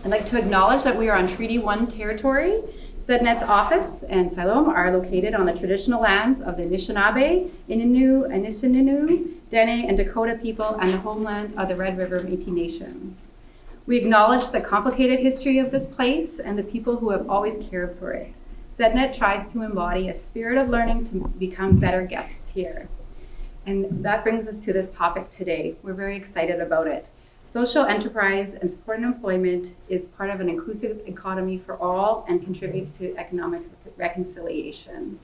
I'd like to acknowledge that we are on Treaty 1 territory. SEDNet's office and Siloam are located on the traditional lands of the Anishinaabe, Innu, Anishinaabe, Dene, and Dakota people and the homeland of the Red River Métis Nation. We acknowledge the complicated history of this place and the people who have always cared for it. SEDNet tries to embody a spirit of learning to become better guests here. And that brings us to this topic today. We're very excited about it. Social enterprise and supported employment is part of an inclusive economy for all and contributes to economic reconciliation.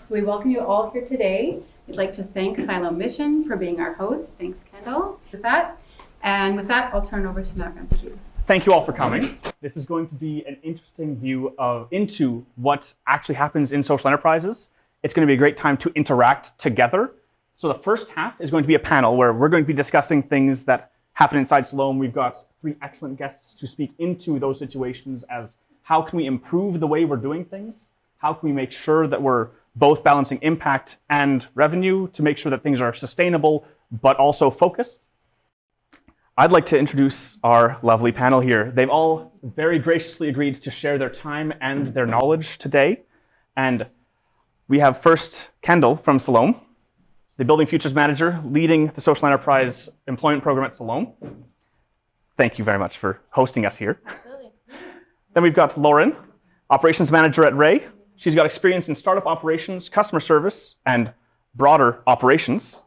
So we welcome you all here today. We'd like to thank Siloam Mission for being our host. Thanks, Kendall, with that. And with that, I'll turn over to Matt Rempel. Thank you all for coming. This is going to be an interesting view into what actually happens in social enterprises. It's going to be a great time to interact together. So the first half is going to be a panel where we're going to be discussing things that happen inside Siloam. We've got 3 excellent guests to speak into those situations as how can we improve the way we're doing things? How can we make sure that we're both balancing impact and revenue to make sure that things are sustainable, but also focused? I'd like to introduce our lovely panel here. They've all very graciously agreed to share their time and their knowledge today. And we have first Kendall from Siloam, the Building Futures Manager, leading the social enterprise employment program at Siloam. Thank you very much for hosting us here. Absolutely. Then we've got Lauren, Operations Manager at Ray. She's got experience in startup operations, customer service, and broader operations.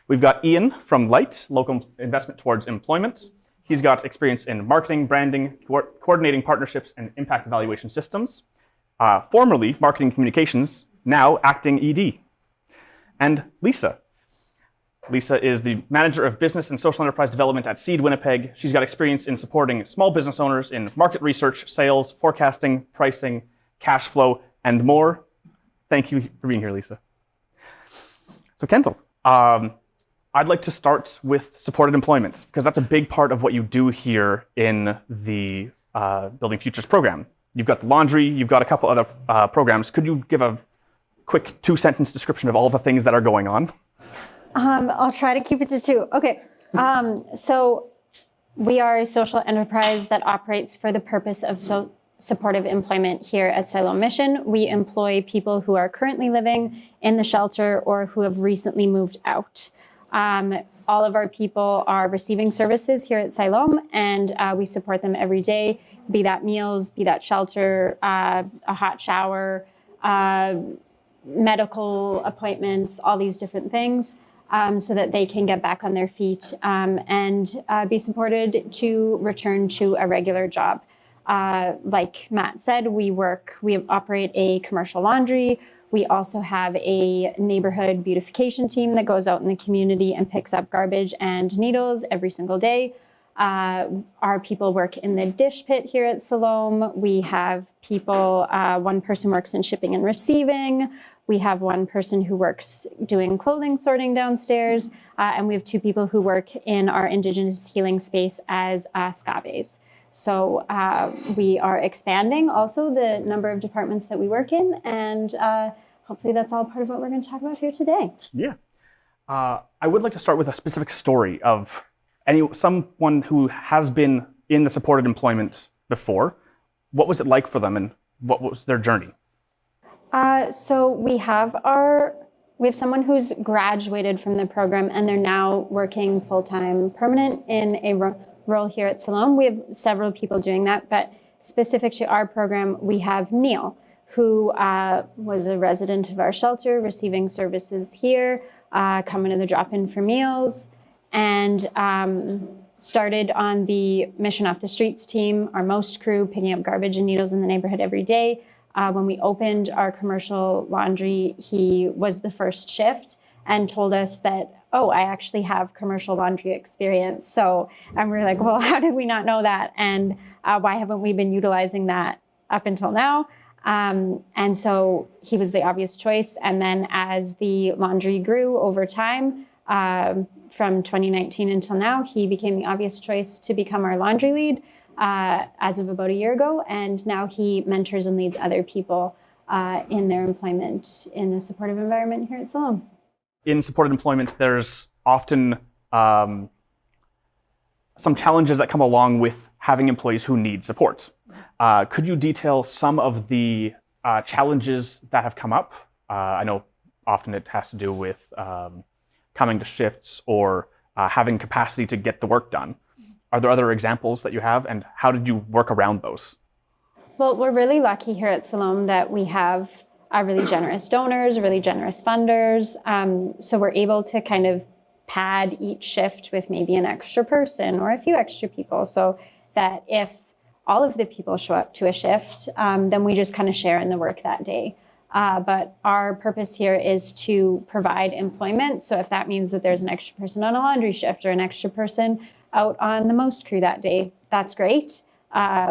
We've got Ian from Light, Local Investment Towards Employment. He's got experience in marketing, branding, coordinating partnerships, and impact evaluation systems. Formerly marketing communications, now acting ED. And Lisa. Lisa is the Manager of Business and Social Enterprise Development at Seed Winnipeg. She's got experience in supporting small business owners in market research, sales, forecasting, pricing, cash flow, and more. Thank you for being here, Lisa. So Kendall, I'd like to start with supported employment, because that's a big part of what you do here in the Building Futures program. You've got the laundry, you've got a couple other programs. Could you give a quick 2-sentence description of all the things that are going on? I'll try to keep it to 2. Okay. So we are a social enterprise that operates for the purpose of supportive employment here at Siloam Mission. We employ people who are currently living in the shelter or who have recently moved out. All of our people are receiving services here at Siloam, and we support them every day, be that meals, be that shelter, a hot shower, medical appointments, all these different things, so that they can get back on their feet and be supported to return to a regular job. Like Matt said, we operate a commercial laundry. We also have a neighborhood beautification team that goes out in the community and picks up garbage and needles every single day. Our people work in the dish pit here at Siloam. We have people, one person works in shipping and receiving. We have one person who works doing clothing sorting downstairs. And we have 2 people who work in our Indigenous healing space as scaves. So we are expanding also the number of departments that we work in, and hopefully that's all part of what we're going to talk about here today. Yeah. I would like to start with a specific story of someone who has been in the supported employment before. What was it like for them, and what was their journey? So we have someone who's graduated from the program, and they're now working full-time permanent in a role here at Siloam. We have several people doing that, but specific to our program, we have Neil, who was a resident of our shelter, receiving services here, coming to the drop-in for meals, and started on the Mission Off the Streets team, our most crew, picking up garbage and needles in the neighborhood every day. When we opened our commercial laundry, he was the first shift and told us that, oh, I actually have commercial laundry experience. So we're like, well, how did we not know that? And why haven't we been utilizing that up until now? And so he was the obvious choice. And then as the laundry grew over time, from 2019 until now, he became the obvious choice to become our laundry lead as of about a year ago. And now he mentors and leads other people in their employment in a supportive environment here at Siloam. In supported employment, there's often some challenges that come along with having employees who need support. Could you detail some of the challenges that have come up? I know often it has to do with coming to shifts or having capacity to get the work done. Are there other examples that you have, and how did you work around those? Well, we're really lucky here at Siloam that we have really generous donors, really generous funders. So we're able to kind of pad each shift with maybe an extra person or a few extra people, so that if all of the people show up to a shift, then we just kind of share in the work that day. But our purpose here is to provide employment. So if that means that there's an extra person on a laundry shift or an extra person out on the most crew that day, that's great.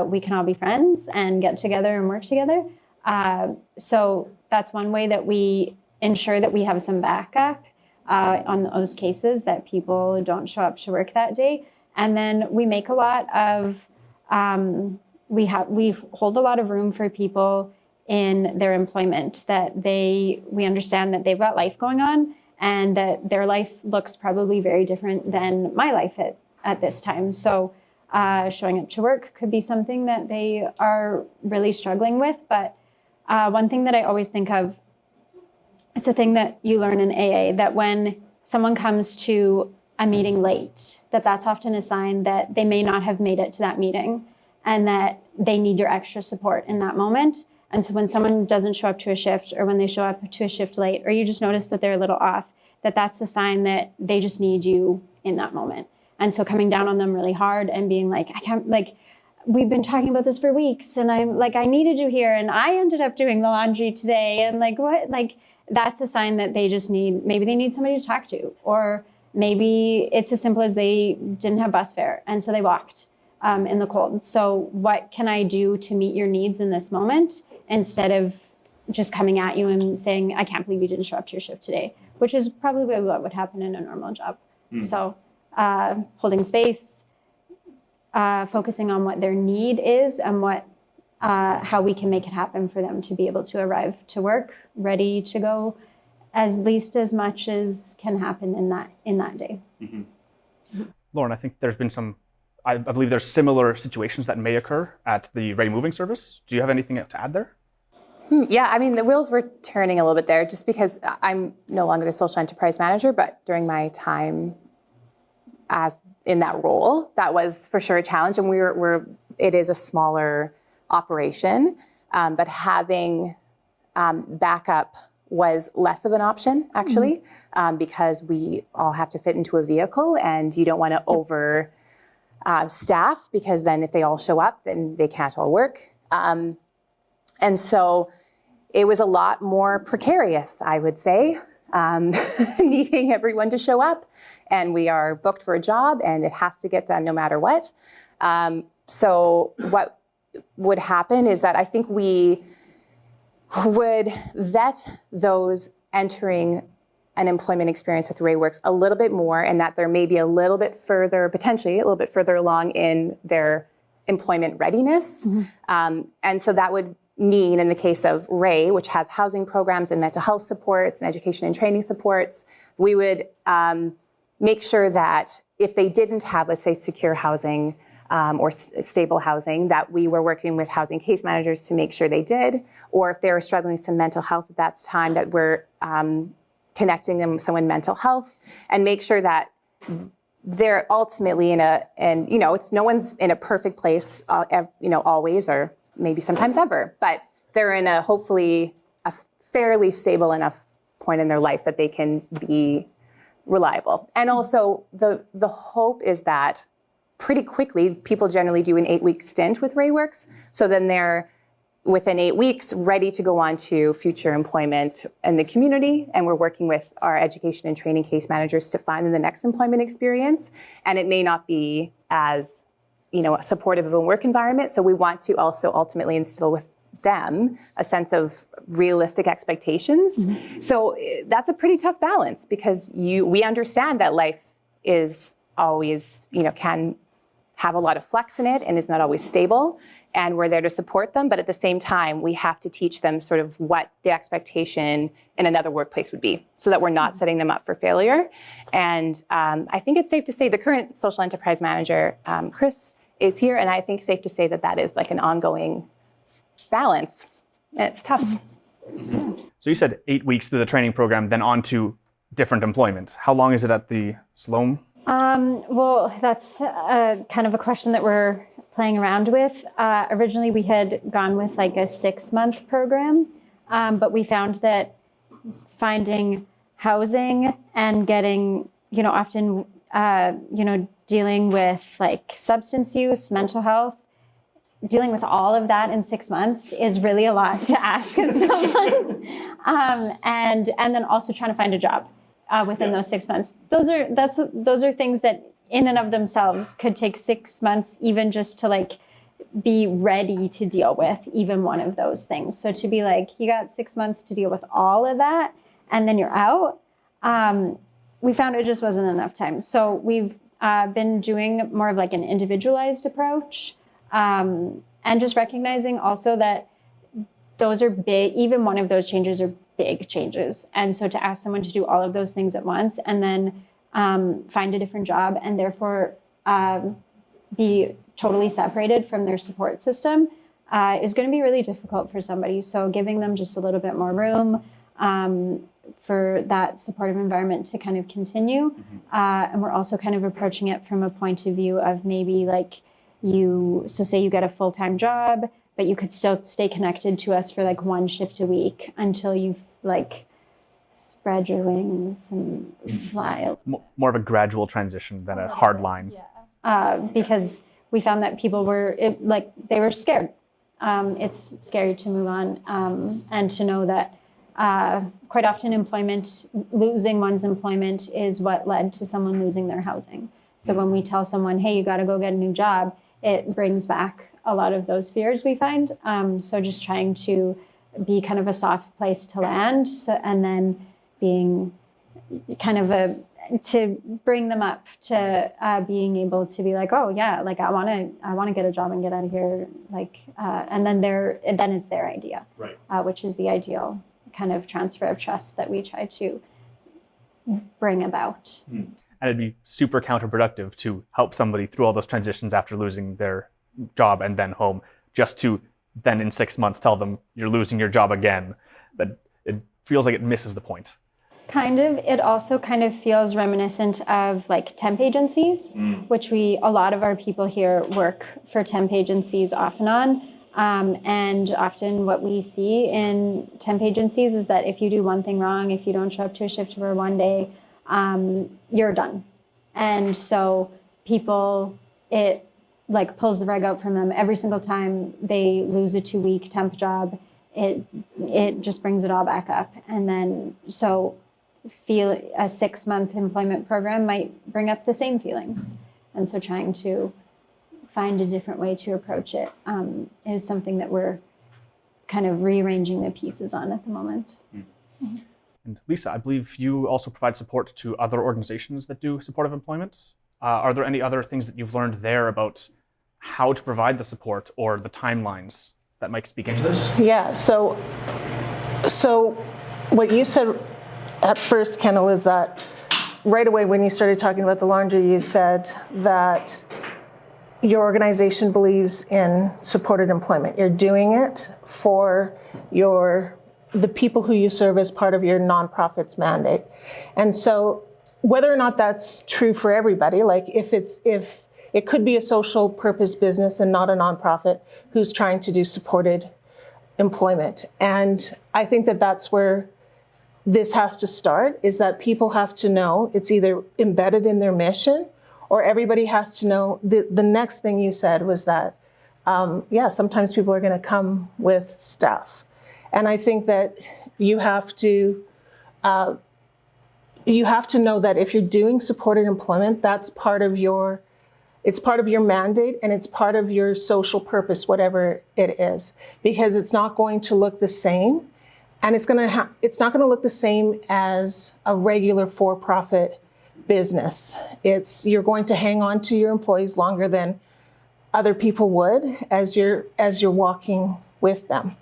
We can all be friends and get together and work together. So that's one way that we ensure that we have some backup on those cases that people don't show up to work that day. And then we make a lot of, we hold a lot of room for people in their employment, that we understand that they've got life going on and that their life looks probably very different than my life at this time. So showing up to work could be something that they are really struggling with. But one thing that I always think of, it's a thing that you learn in AA, that when someone comes to a meeting late, that's often a sign that they may not have made it to that meeting and that they need your extra support in that moment. And so when someone doesn't show up to a shift, or when they show up to a shift late, or you just notice that they're a little off, that's a sign that they just need you in that moment. And so coming down on them really hard and being like, I can't, we've been talking about this for weeks, and I'm like, I needed you here, and I ended up doing the laundry today, and what? That's a sign that they just maybe they need somebody to talk to, or maybe it's as simple as they didn't have bus fare, and so they walked in the cold. So what can I do to meet your needs in this moment, instead of just coming at you and saying, I can't believe you didn't show up to your shift today, which is probably what would happen in a normal job. So holding space, focusing on what their need is and how we can make it happen for them to be able to arrive to work ready to go at least as much as can happen in that day. Mm-hmm. Lauren, I think there's been I believe there's similar situations that may occur at the Ray Moving Service. Do you have anything to add there? Yeah, I mean, the wheels were turning a little bit there, just because I'm no longer the social enterprise manager, but during my time in that role, that was for sure a challenge. And it is a smaller operation, but having backup was less of an option, actually, because we all have to fit into a vehicle, and you don't want to over staff, because then if they all show up, then they can't all work. And so it was a lot more precarious, I would say, needing everyone to show up. And we are booked for a job, and it has to get done no matter what. So what would happen is that I think we would vet those entering an employment experience with RayWorks a little bit more, and that they're maybe potentially a little bit further along in their employment readiness. Mm-hmm. And so that would mean, in the case of Ray, which has housing programs and mental health supports and education and training supports, we would make sure that if they didn't have, let's say, secure housing or stable housing, that we were working with housing case managers to make sure they did, or if they were struggling with some mental health at that time, that we're connecting them with someone in mental health, and make sure that they're ultimately no one's in a perfect place, always, or maybe sometimes ever, but they're in hopefully a fairly stable enough point in their life that they can be reliable. And also the hope is that pretty quickly, people generally do an 8-week stint with RayWorks. So then they're, within 8 weeks, ready to go on to future employment in the community. And we're working with our education and training case managers to find them the next employment experience. And it may not be as, supportive of a work environment. So we want to also ultimately instill with them a sense of realistic expectations. Mm-hmm. So that's a pretty tough balance, because we understand that life is always, can have a lot of flex in it and is not always stable. And we're there to support them. But at the same time, we have to teach them sort of what the expectation in another workplace would be so that we're not setting them up for failure. And I think it's safe to say the current social enterprise manager, Chris, is here. And I think it's safe to say that that is like an ongoing balance. And it's tough. So you said 8 weeks through the training program, then on to different employment. How long is it at the Siloam? Well, that's kind of a question that we're playing around with. Originally, we had gone with like a 6-month program, but we found that finding housing and getting, often, dealing with like substance use, mental health, dealing with all of that in 6 months is really a lot to ask of someone. And then also trying to find a job within those 6 months. Those are things that in and of themselves could take 6 months, even just to like be ready to deal with even one of those things. So to be like, you got 6 months to deal with all of that and then you're out. We found it just wasn't enough time. So we've been doing more of like an individualized approach. And just recognizing also that those are big, even one of those changes are big changes. And so to ask someone to do all of those things at once and then find a different job and therefore be totally separated from their support system is going to be really difficult for somebody. So giving them just a little bit more room for that supportive environment to kind of continue. And we're also kind of approaching it from a point of view of maybe like say you get a full-time job, but you could still stay connected to us for like 1 shift a week until you've like spread your wings and fly. More of a gradual transition than a hard line. Yeah. Because we found that people they were scared. It's scary to move on and to know that quite often losing one's employment is what led to someone losing their housing. So when we tell someone, hey, you got to go get a new job, it brings back a lot of those fears we find. So just trying to be kind of a soft place to land, and then being kind of to bring them up to being able to be like, oh yeah, like I want to get a job and get out of here, like, and then it's their idea, right? Which is the ideal kind of transfer of trust that we try to bring about. And it'd be super counterproductive to help somebody through all those transitions after losing their job and then home, just to then in 6 months tell them you're losing your job again. That it feels like it misses the point. Kind of. It also kind of feels reminiscent of like temp agencies, which a lot of our people here work for temp agencies off and on. And often what we see in temp agencies is that if you do one thing wrong, if you don't show up to a shift for one day, you're done. And so it like pulls the rug out from them every single time they lose a 2-week temp job. It just brings it all back up. And then so feel a 6-month employment program might bring up the same feelings. And so trying to find a different way to approach it is something that we're kind of rearranging the pieces on at the moment. And Lisa, I believe you also provide support to other organizations that do supportive employment. Are there any other things that you've learned there about how to provide the support or the timelines that might speak into this? Yeah, so what you said at first, Kendall, is that right away when you started talking about the laundry, you said that your organization believes in supported employment. You're doing it for the people who you serve as part of your nonprofit's mandate. And so whether or not that's true for everybody, like if it could be a social purpose business and not a nonprofit who's trying to do supported employment. And I think that that's where this has to start, is that people have to know it's either embedded in their mission, or everybody has to know. The next thing you said was that, sometimes people are going to come with stuff. And I think that you have to know that if you're doing supported employment, that's it's part of your mandate and it's part of your social purpose, whatever it is, because it's not going to look the same. And it's not going to look the same as a regular for-profit business. You're going to hang on to your employees longer than other people would as you're walking with them.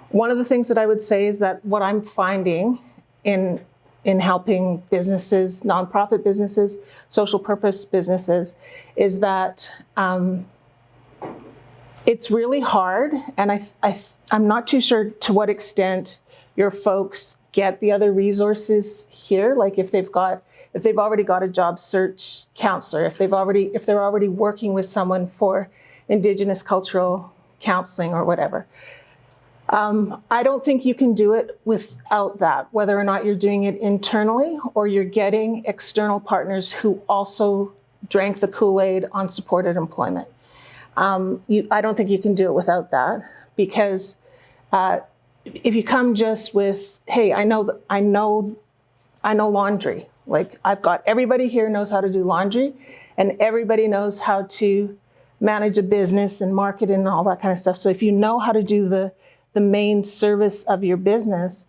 One of the things that I would say is that what I'm finding in helping businesses, nonprofit businesses, social purpose businesses, is that it's really hard, and I'm not too sure to what extent your folks get the other resources here, like if they've already got a job search counselor, if they're already working with someone for Indigenous cultural counseling or whatever. I don't think you can do it without that, whether or not you're doing it internally or you're getting external partners who also drank the Kool-Aid on supported employment. I don't think you can do it without that, because if you come just with, hey, I know laundry. Like, I've got everybody here knows how to do laundry, and everybody knows how to manage a business and market and all that kind of stuff. So if you know how to do the main service of your business,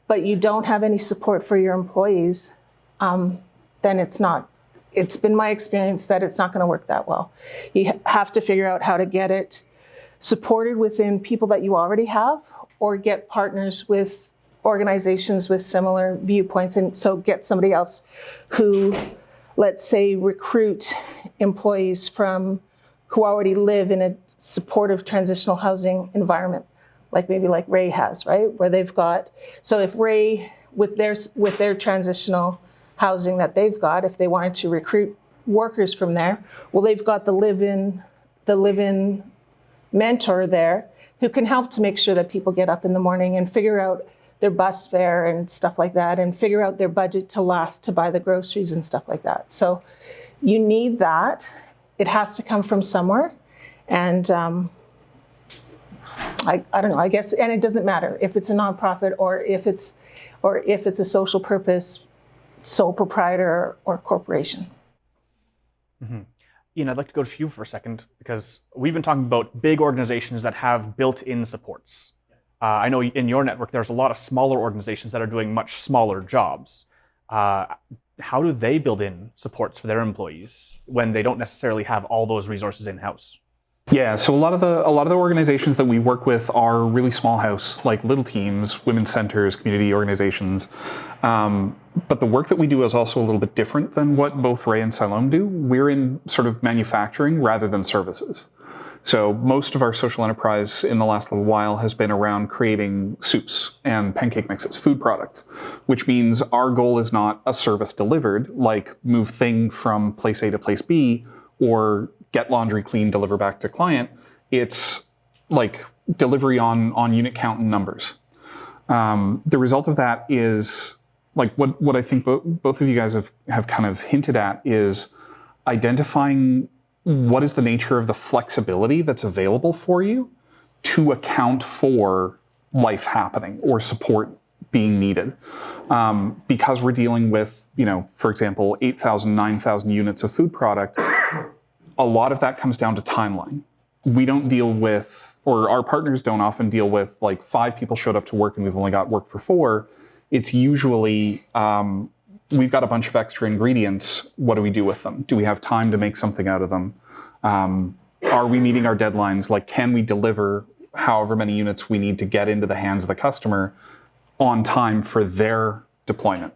but you don't have any support for your employees, then it's been my experience that it's not going to work that well. You have to figure out how to get it supported within people that you already have, or get partners with organizations with similar viewpoints. And so get somebody else who, let's say, recruit employees who already live in a supportive transitional housing environment, like Ray has, right? Where they've got, so if Ray, with their transitional housing that they've got, if they wanted to recruit workers from there, well, they've got the live-in mentor there who can help to make sure that people get up in the morning and figure out their bus fare and stuff like that, and figure out their budget to last to buy the groceries and stuff like that. So you need that. It has to come from somewhere. And I don't know, I guess, and it doesn't matter if it's a nonprofit or if it's a social purpose, sole proprietor or corporation. Mm-hmm. Ian, I'd like to go to you for a second, because we've been talking about big organizations that have built-in supports. I know in your network, there's a lot of smaller organizations that are doing much smaller jobs. How do they build in supports for their employees when they don't necessarily have all those resources in-house? Yeah, so a lot of the organizations that we work with are really small house, like little teams, women's centers, community organizations. But the work that we do is also a little bit different than what both Ray and Siloam do. We're in sort of manufacturing rather than services. So most of our social enterprise in the last little while has been around creating soups and pancake mixes, food products, which means our goal is not a service delivered, like move thing from place A to place B, or get laundry clean, deliver back to client. It's like delivery on unit count and numbers. The result of that is, like what I think both of you guys have kind of hinted at, is identifying what is the nature of the flexibility that's available for you to account for life happening or support being needed. Because we're dealing with, for example, 8,000, 9,000 units of food product, a lot of that comes down to timeline. We don't deal with, or our partners don't often deal with, like 5 people showed up to work and we've only got work for 4. It's usually, we've got a bunch of extra ingredients. What do we do with them? Do we have time to make something out of them? Are we meeting our deadlines? Like, can we deliver however many units we need to get into the hands of the customer on time for their deployment?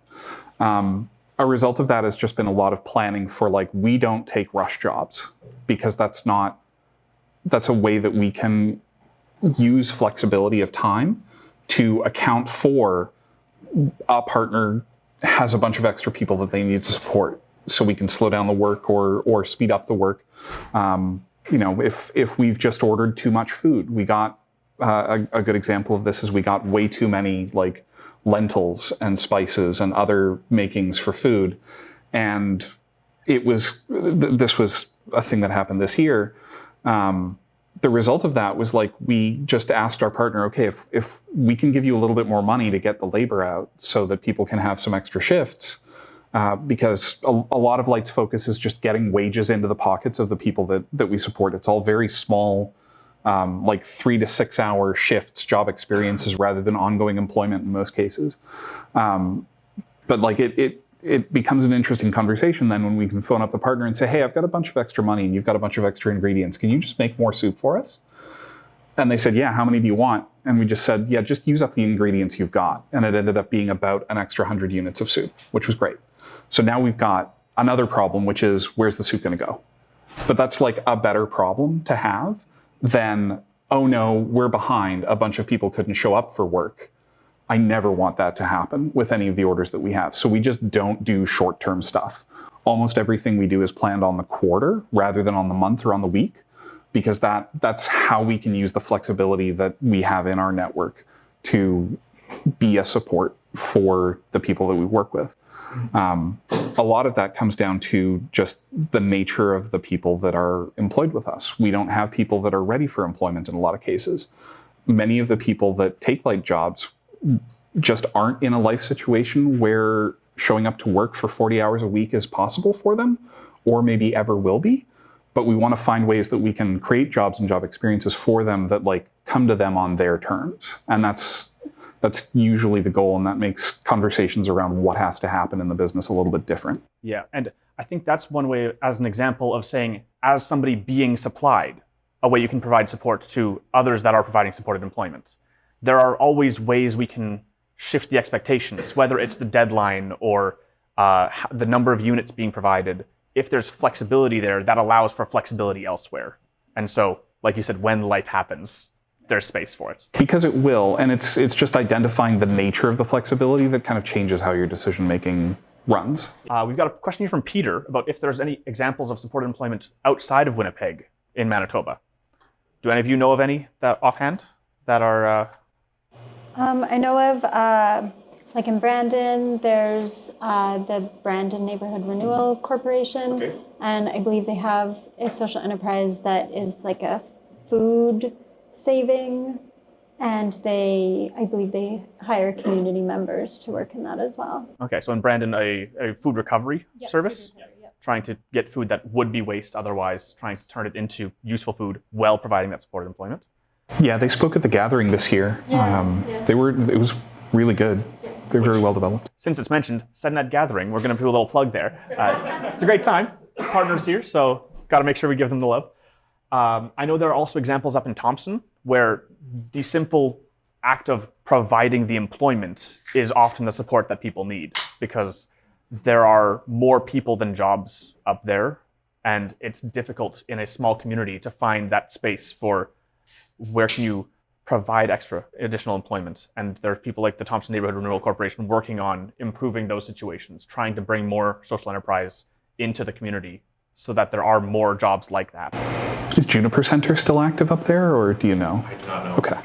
A result of that has just been a lot of planning for, like, we don't take rush jobs, because that's a way that we can use flexibility of time to account for a partner has a bunch of extra people that they need to support, so we can slow down the work or speed up the work. If we've just ordered too much food, we got a good example of this is we got way too many like lentils and spices and other makings for food, and this was a thing that happened this year. The result of that was, like, we just asked our partner, okay, if we can give you a little bit more money to get the labor out so that people can have some extra shifts, because a lot of Light's focus is just getting wages into the pockets of the people that we support. It's all very small, like 3 to 6 hour shifts, job experiences, rather than ongoing employment in most cases. But like it becomes an interesting conversation then when we can phone up the partner and say, hey, I've got a bunch of extra money and you've got a bunch of extra ingredients. Can you just make more soup for us? And they said, yeah, how many do you want? And we just said, yeah, just use up the ingredients you've got. And it ended up being about an extra 100 units of soup, which was great. So now we've got another problem, which is where's the soup going to go? But that's like a better problem to have than, oh no, we're behind. A bunch of people couldn't show up for work. I never want that to happen with any of the orders that we have. So we just don't do short-term stuff. Almost everything we do is planned on the quarter rather than on the month or on the week, because that's how we can use the flexibility that we have in our network to be a support for the people that we work with. A lot of that comes down to just the nature of the people that are employed with us. We don't have people that are ready for employment in a lot of cases. Many of the people that take light jobs just aren't in a life situation where showing up to work for 40 hours a week is possible for them, or maybe ever will be. But we want to find ways that we can create jobs and job experiences for them that like come to them on their terms. And that's usually the goal, and that makes conversations around what has to happen in the business a little bit different. Yeah, and I think that's one way, as an example of saying, as somebody being supplied, a way you can provide support to others that are providing supported employment. There are always ways we can shift the expectations, whether it's the deadline or the number of units being provided. If there's flexibility there, that allows for flexibility elsewhere. And so, like you said, when life happens, there's space for it. Because it will, and it's just identifying the nature of the flexibility that kind of changes how your decision-making runs. We've got a question here from Peter about if there's any examples of supported employment outside of Winnipeg in Manitoba. Do any of you know of any that offhand that are... I know of, like in Brandon, there's the Brandon Neighborhood Renewal Corporation, Okay. and I believe they have a social enterprise that is like a food saving, and I believe they hire community members to work in that as well. Okay, so in Brandon, a food recovery service, trying to get food that would be waste otherwise, trying to turn it into useful food while providing that supported employment. Yeah, they spoke at the gathering this year. It was really good. They're very well developed. Since it's mentioned, SEDNet Gathering, we're going to do a little plug there. It's a great time. Partners here, so got to make sure we give them the love. I know there are also examples up in Thompson where the simple act of providing the employment is often the support that people need, because there are more people than jobs up there, and it's difficult in a small community to find that space for where can you provide additional employment. And there are people like the Thompson Neighborhood Renewal Corporation working on improving those situations, trying to bring more social enterprise into the community so that there are more jobs like that. Is Juniper Center still active up there, or do you know? I do not know. Okay.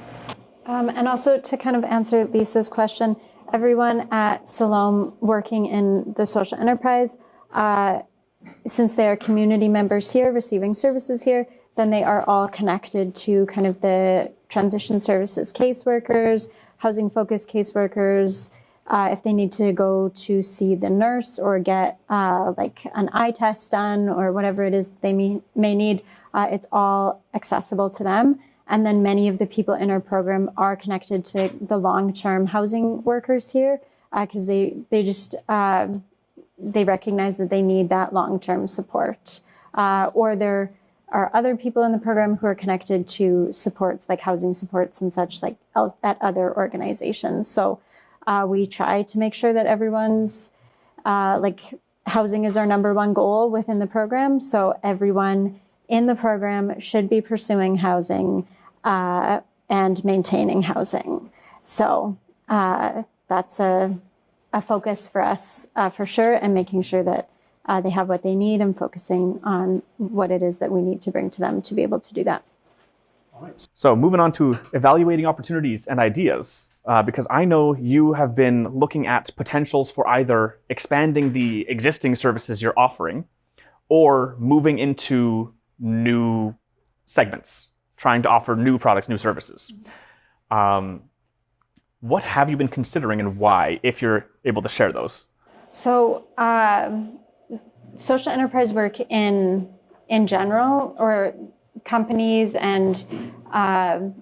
And also to kind of answer Lisa's question, everyone at Siloam working in the social enterprise, since they are community members here, receiving services here, then they are all connected to kind of the transition services caseworkers, housing focused caseworkers. If they need to go to see the nurse or get like an eye test done or whatever it is they may need, it's all accessible to them. And then many of the people in our program are connected to the long-term housing workers here because they recognize that they need that long-term support. Or there are other people in the program who are connected to supports like housing supports and such like at other organizations. So we try to make sure that everyone's like housing is our number one goal within the program. So everyone in the program should be pursuing housing and maintaining housing. So that's a focus for us for sure, and making sure that they have what they need and focusing on what it is that we need to bring to them to be able to do that. All right. So moving on to evaluating opportunities and ideas, because I know you have been looking at potentials for either expanding the existing services you're offering or moving into new segments, trying to offer new products, new services. What have you been considering and why, if you're able to share those? So social enterprise work in general, or companies and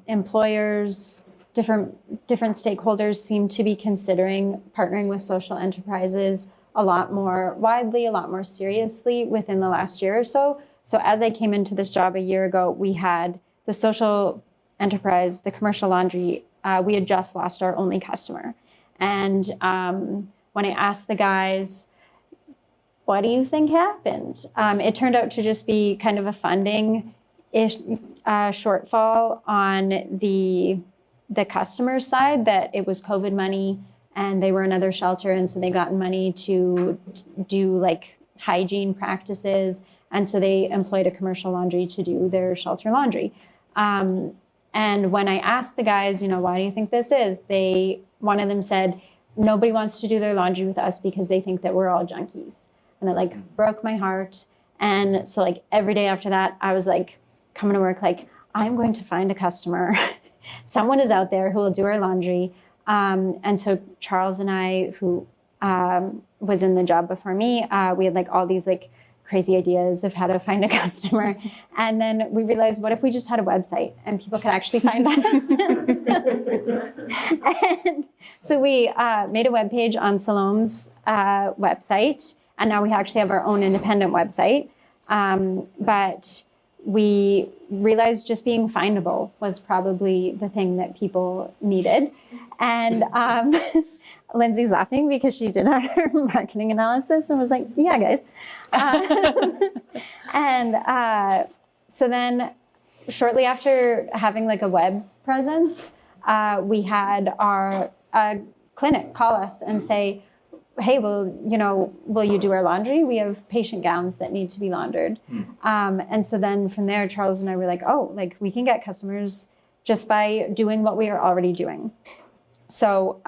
employers, different stakeholders seem to be considering partnering with social enterprises a lot more widely, a lot more seriously within the last year or so. So as I came into this job a year ago, we had the social enterprise, the commercial laundry. We had just lost our only customer. And when I asked the guys, what do you think happened? It turned out to just be kind of a funding shortfall on the customer side, that it was COVID money and they were another shelter. And so they got money to do like hygiene practices. And so they employed a commercial laundry to do their shelter laundry. And when I asked the guys, why do you think this is? One of them said, nobody wants to do their laundry with us because they think that we're all junkies. And it like broke my heart. And so like every day after that, I was like coming to work, like, I'm going to find a customer. Someone is out there who will do our laundry. And so Charles and I, who was in the job before me, we had like all these like crazy ideas of how to find a customer. And then we realized, what if we just had a website and people could actually find us? And so we made a webpage on Siloam's website. And now we actually have our own independent website. But we realized just being findable was probably the thing that people needed. And Lindsay's laughing because she did our marketing analysis and was like, yeah, guys. So then shortly after having like a web presence, we had our clinic call us and say, hey, will you do our laundry? We have patient gowns that need to be laundered. And so then from there, Charles and I were like, oh, like we can get customers just by doing what we are already doing. So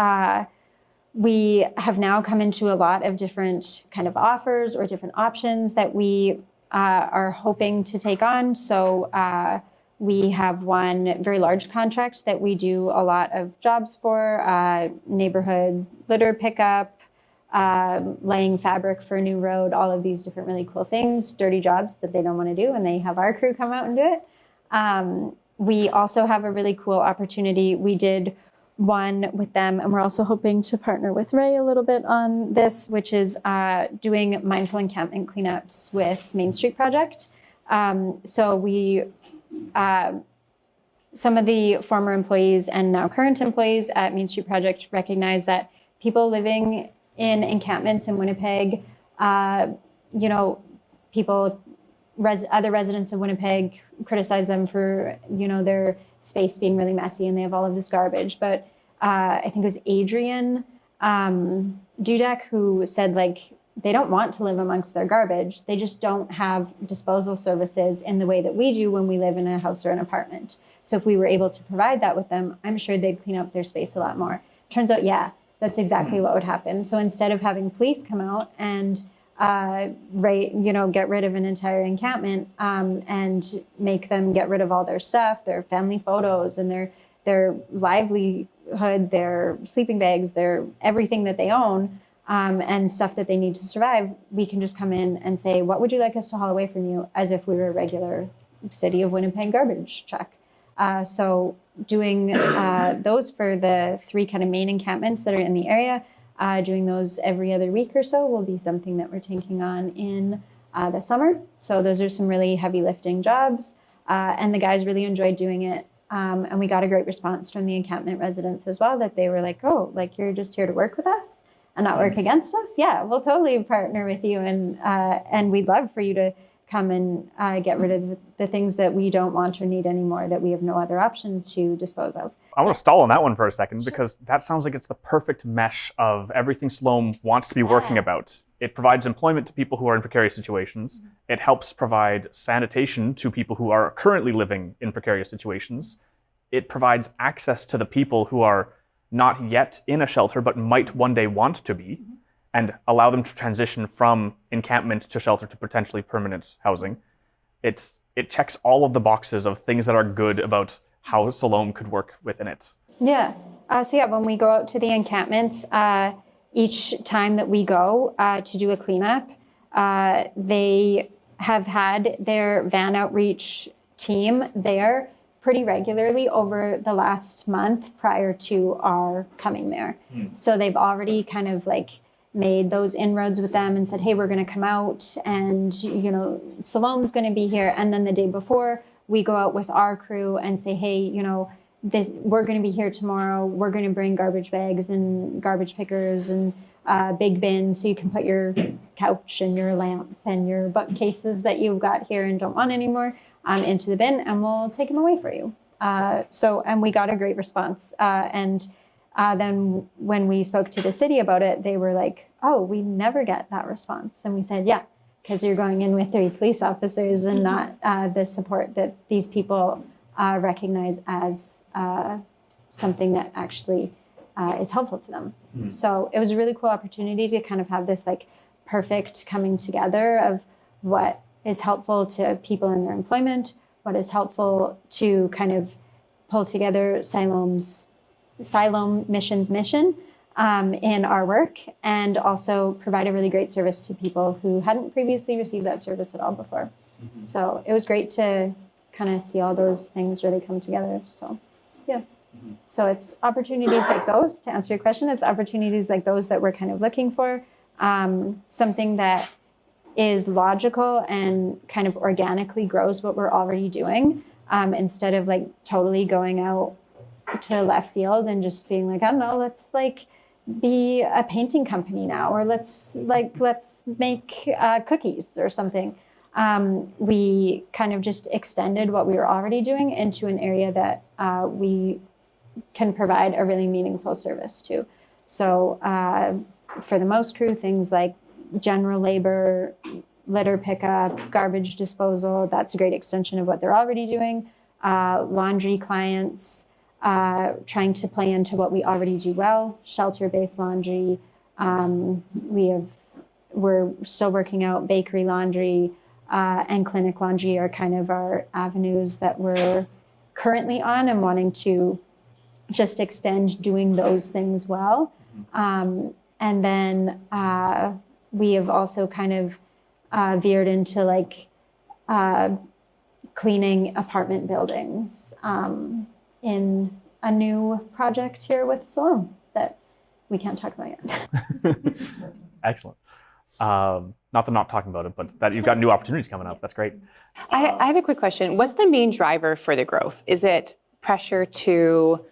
we have now come into a lot of different kind of offers or different options that we are hoping to take on. So we have one very large contract that we do a lot of jobs for, neighborhood litter pickup, laying fabric for a new road, all of these different really cool things, dirty jobs that they don't want to do, and they have our crew come out and do it. We also have a really cool opportunity. We did one with them, and we're also hoping to partner with Ray a little bit on this, which is doing mindful encampment cleanups with Main Street Project. So we, some of the former employees and now current employees at Main Street Project recognize that people living in encampments in Winnipeg, other residents of Winnipeg criticize them for, their space being really messy and they have all of this garbage. But I think it was Adrian Dudek who said, like, they don't want to live amongst their garbage. They just don't have disposal services in the way that we do when we live in a house or an apartment. So if we were able to provide that with them, I'm sure they'd clean up their space a lot more. Turns out, yeah, that's exactly what would happen. So instead of having police come out and get rid of an entire encampment and make them get rid of all their stuff, their family photos and their livelihood, their sleeping bags, their everything that they own, and stuff that they need to survive, we can just come in and say, what would you like us to haul away from you, as if we were a regular City of Winnipeg garbage truck. So doing those for the 3 kind of main encampments that are in the area, doing those every other week or so will be something that we're taking on in the summer. So those are some really heavy lifting jobs, and the guys really enjoyed doing it. And we got a great response from the encampment residents as well, that they were like, oh, like you're just here to work with us and not work against us? Yeah, we'll totally partner with you, and we'd love for you to come and get rid of the things that we don't want or need anymore, that we have no other option to dispose of. I want to stall on that one for a second, because that sounds like it's the perfect mesh of everything Siloam wants to be working about. It provides employment to people who are in precarious situations. It helps provide sanitation to people who are currently living in precarious situations. It provides access to the people who are not yet in a shelter but might one day want to be, and allow them to transition from encampment to shelter to potentially permanent housing. It checks all of the boxes of things that are good about how Siloam could work within it. Yeah. When we go out to the encampments, each time that we go to do a cleanup, they have had their van outreach team there pretty regularly over the last month prior to our coming there. So they've already kind of like made those inroads with them and said, hey, we're going to come out and, Siloam's going to be here. And then the day before, we go out with our crew and say, hey, we're going to be here tomorrow. We're going to bring garbage bags and garbage pickers and big bins so you can put your couch and your lamp and your bookcases that you've got here and don't want anymore into the bin, and we'll take them away for you. And we got a great response. Then when we spoke to the city about it, they were like, oh, we never get that response. And we said, yeah, because you're going in with 3 police officers and not the support that these people recognize as something that actually is helpful to them. So it was a really cool opportunity to kind of have this like perfect coming together of what is helpful to people in their employment, what is helpful to kind of pull together Siloam Mission's mission in our work, and also provide a really great service to people who hadn't previously received that service at all before. So it was great to kind of see all those things really come together. So, yeah. So it's opportunities like those, to answer your question, it's opportunities like those that we're kind of looking for. Something that is logical and kind of organically grows what we're already doing, instead of like totally going out to left field and just being like, I don't know, let's like be a painting company now, or let's make cookies or something. We kind of just extended what we were already doing into an area that we can provide a really meaningful service to. So for the most crew, things like general labor, litter pickup, garbage disposal, that's a great extension of what they're already doing. Laundry clients, trying to play into what we already do well, shelter-based laundry. We're still working out bakery laundry and clinic laundry are kind of our avenues that we're currently on and wanting to just extend doing those things well. And then we have also kind of veered into like cleaning apartment buildings in a new project here with Siloam that we can't talk about yet. Excellent. Not that I'm not talking about it, but that you've got new opportunities coming up. That's great. I have a quick question. What's the main driver for the growth? Is it pressure to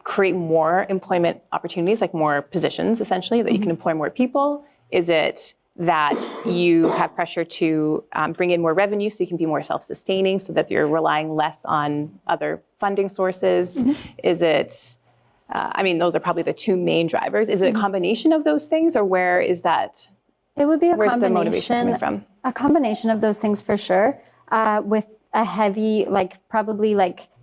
create more employment opportunities, like more positions, essentially, that you can employ more people? Is it that you have pressure to bring in more revenue so you can be more self-sustaining, so that you're relying less on other funding sources? Is it, those are probably the 2 main drivers. Is it a combination of those things, or where is that? It would be a where's combination. The motivation coming from? A combination of those things for sure, with a heavy, probably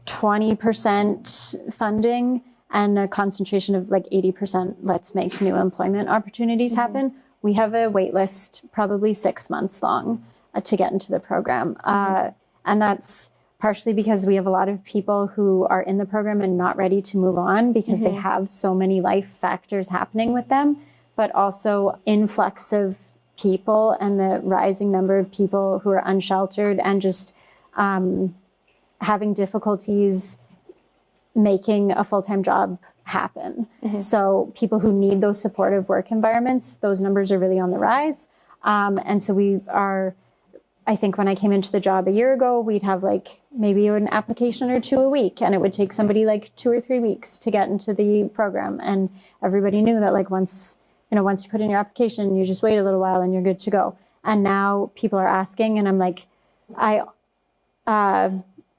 20% funding and a concentration of 80%, let's make new employment opportunities happen. We have a wait list probably 6 months long to get into the program. And that's partially because we have a lot of people who are in the program and not ready to move on because they have so many life factors happening with them, but also influx of people and the rising number of people who are unsheltered and just having difficulties making a full-time job happen. So people who need those supportive work environments, those numbers are really on the rise. And so we are, I think when I came into the job a year ago, we'd have maybe an application or 2 a week, and it would take somebody 2 or 3 weeks to get into the program. And everybody knew that once you put in your application, you just wait a little while and you're good to go. And now people are asking, and I'm I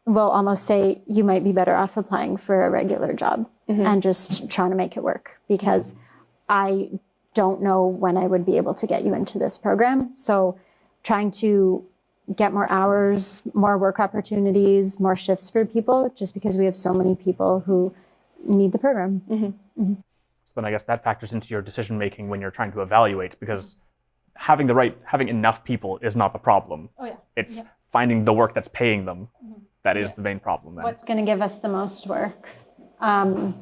will almost say you might be better off applying for a regular job and just trying to make it work, because I don't know when I would be able to get you into this program. So trying to get more hours, more work opportunities, more shifts for people, just because we have so many people who need the program. So then I guess that factors into your decision making when you're trying to evaluate, because having enough people is not the problem. It's finding the work that's paying them. That is the main problem then. What's going to give us the most work? What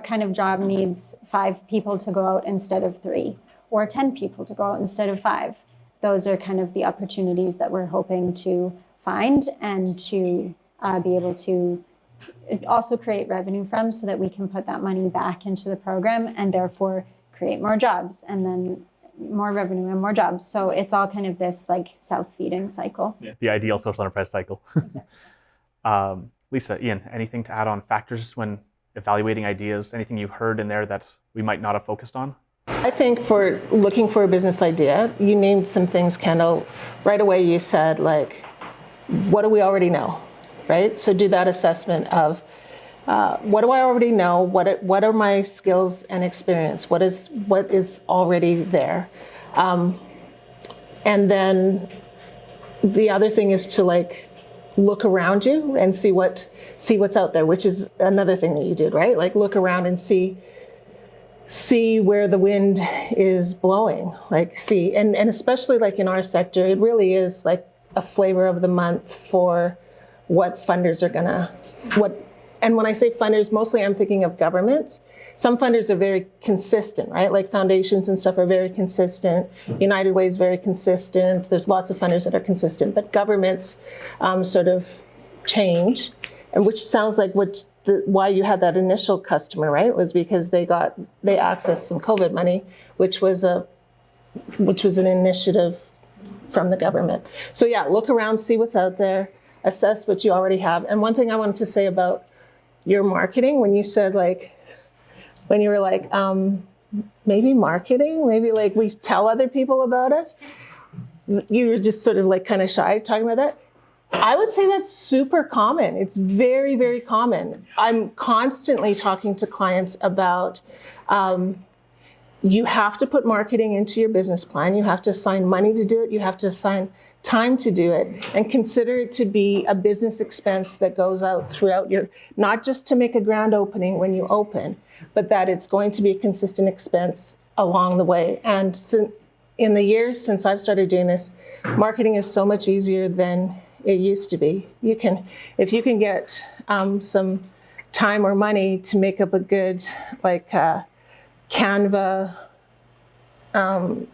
kind of job needs 5 people to go out instead of 3, or 10 people to go out instead of 5? Those are kind of the opportunities that we're hoping to find and to be able to also create revenue from, so that we can put that money back into the program and therefore create more jobs and then more revenue and more jobs. So it's all kind of this like self-feeding cycle. Yeah. The ideal social enterprise cycle. Exactly. Lisa, Ian, anything to add on factors when evaluating ideas? Anything you heard in there that we might not have focused on? I think for looking for a business idea, you named some things, Kendall. Right away you said, like, what do we already know, right? So do that assessment of what do I already know? What are my skills and experience? What is already there? And then the other thing is to like look around you and see what's out there, which is another thing that you did, right? Like look around and see where the wind is blowing, like see, and especially like in our sector, it really is like a flavor of the month for what funders are and when I say funders, mostly I'm thinking of governments. Some funders are very consistent, right? Like foundations and stuff are very consistent. United Way is very consistent. There's lots of funders that are consistent, but governments sort of change, and which sounds like why you had that initial customer, right? Was because they accessed some COVID money, which was an initiative from the government. So yeah, look around, see what's out there, assess what you already have. And one thing I wanted to say about your marketing, when you said like, when you were like, maybe marketing, maybe like we tell other people about us, you were just sort of like kind of shy talking about that. I would say that's super common. It's very, very common. I'm constantly talking to clients about, you have to put marketing into your business plan. You have to assign money to do it. You have to assign time to do it, and consider it to be a business expense that goes out throughout not just to make a grand opening when you open, but that it's going to be a consistent expense along the way. And in the years since I've started doing this, marketing is so much easier than it used to be. If you can get some time or money to make up a good Canva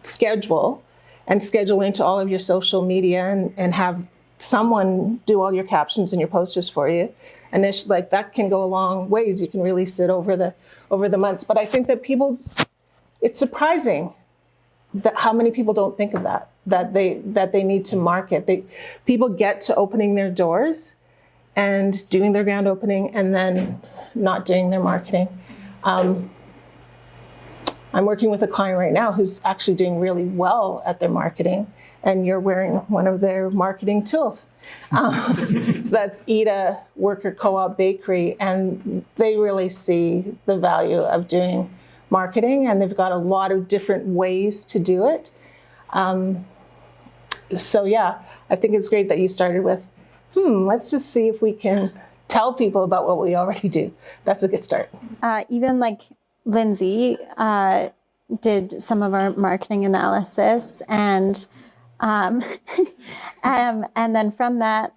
schedule, and schedule into all of your social media and have someone do all your captions and your posters for you. And that can go a long ways. You can really sit over the months. But I think that it's surprising that how many people don't think of that they need to market. People get to opening their doors and doing their grand opening and then not doing their marketing. I'm working with a client right now who's actually doing really well at their marketing, and you're wearing one of their marketing tools. So that's Ida Worker Co-op Bakery, and they really see the value of doing marketing, and they've got a lot of different ways to do it. So yeah, I think it's great that you started with, let's just see if we can tell people about what we already do. That's a good start. Even like Lindsay did some of our marketing analysis, and then from that,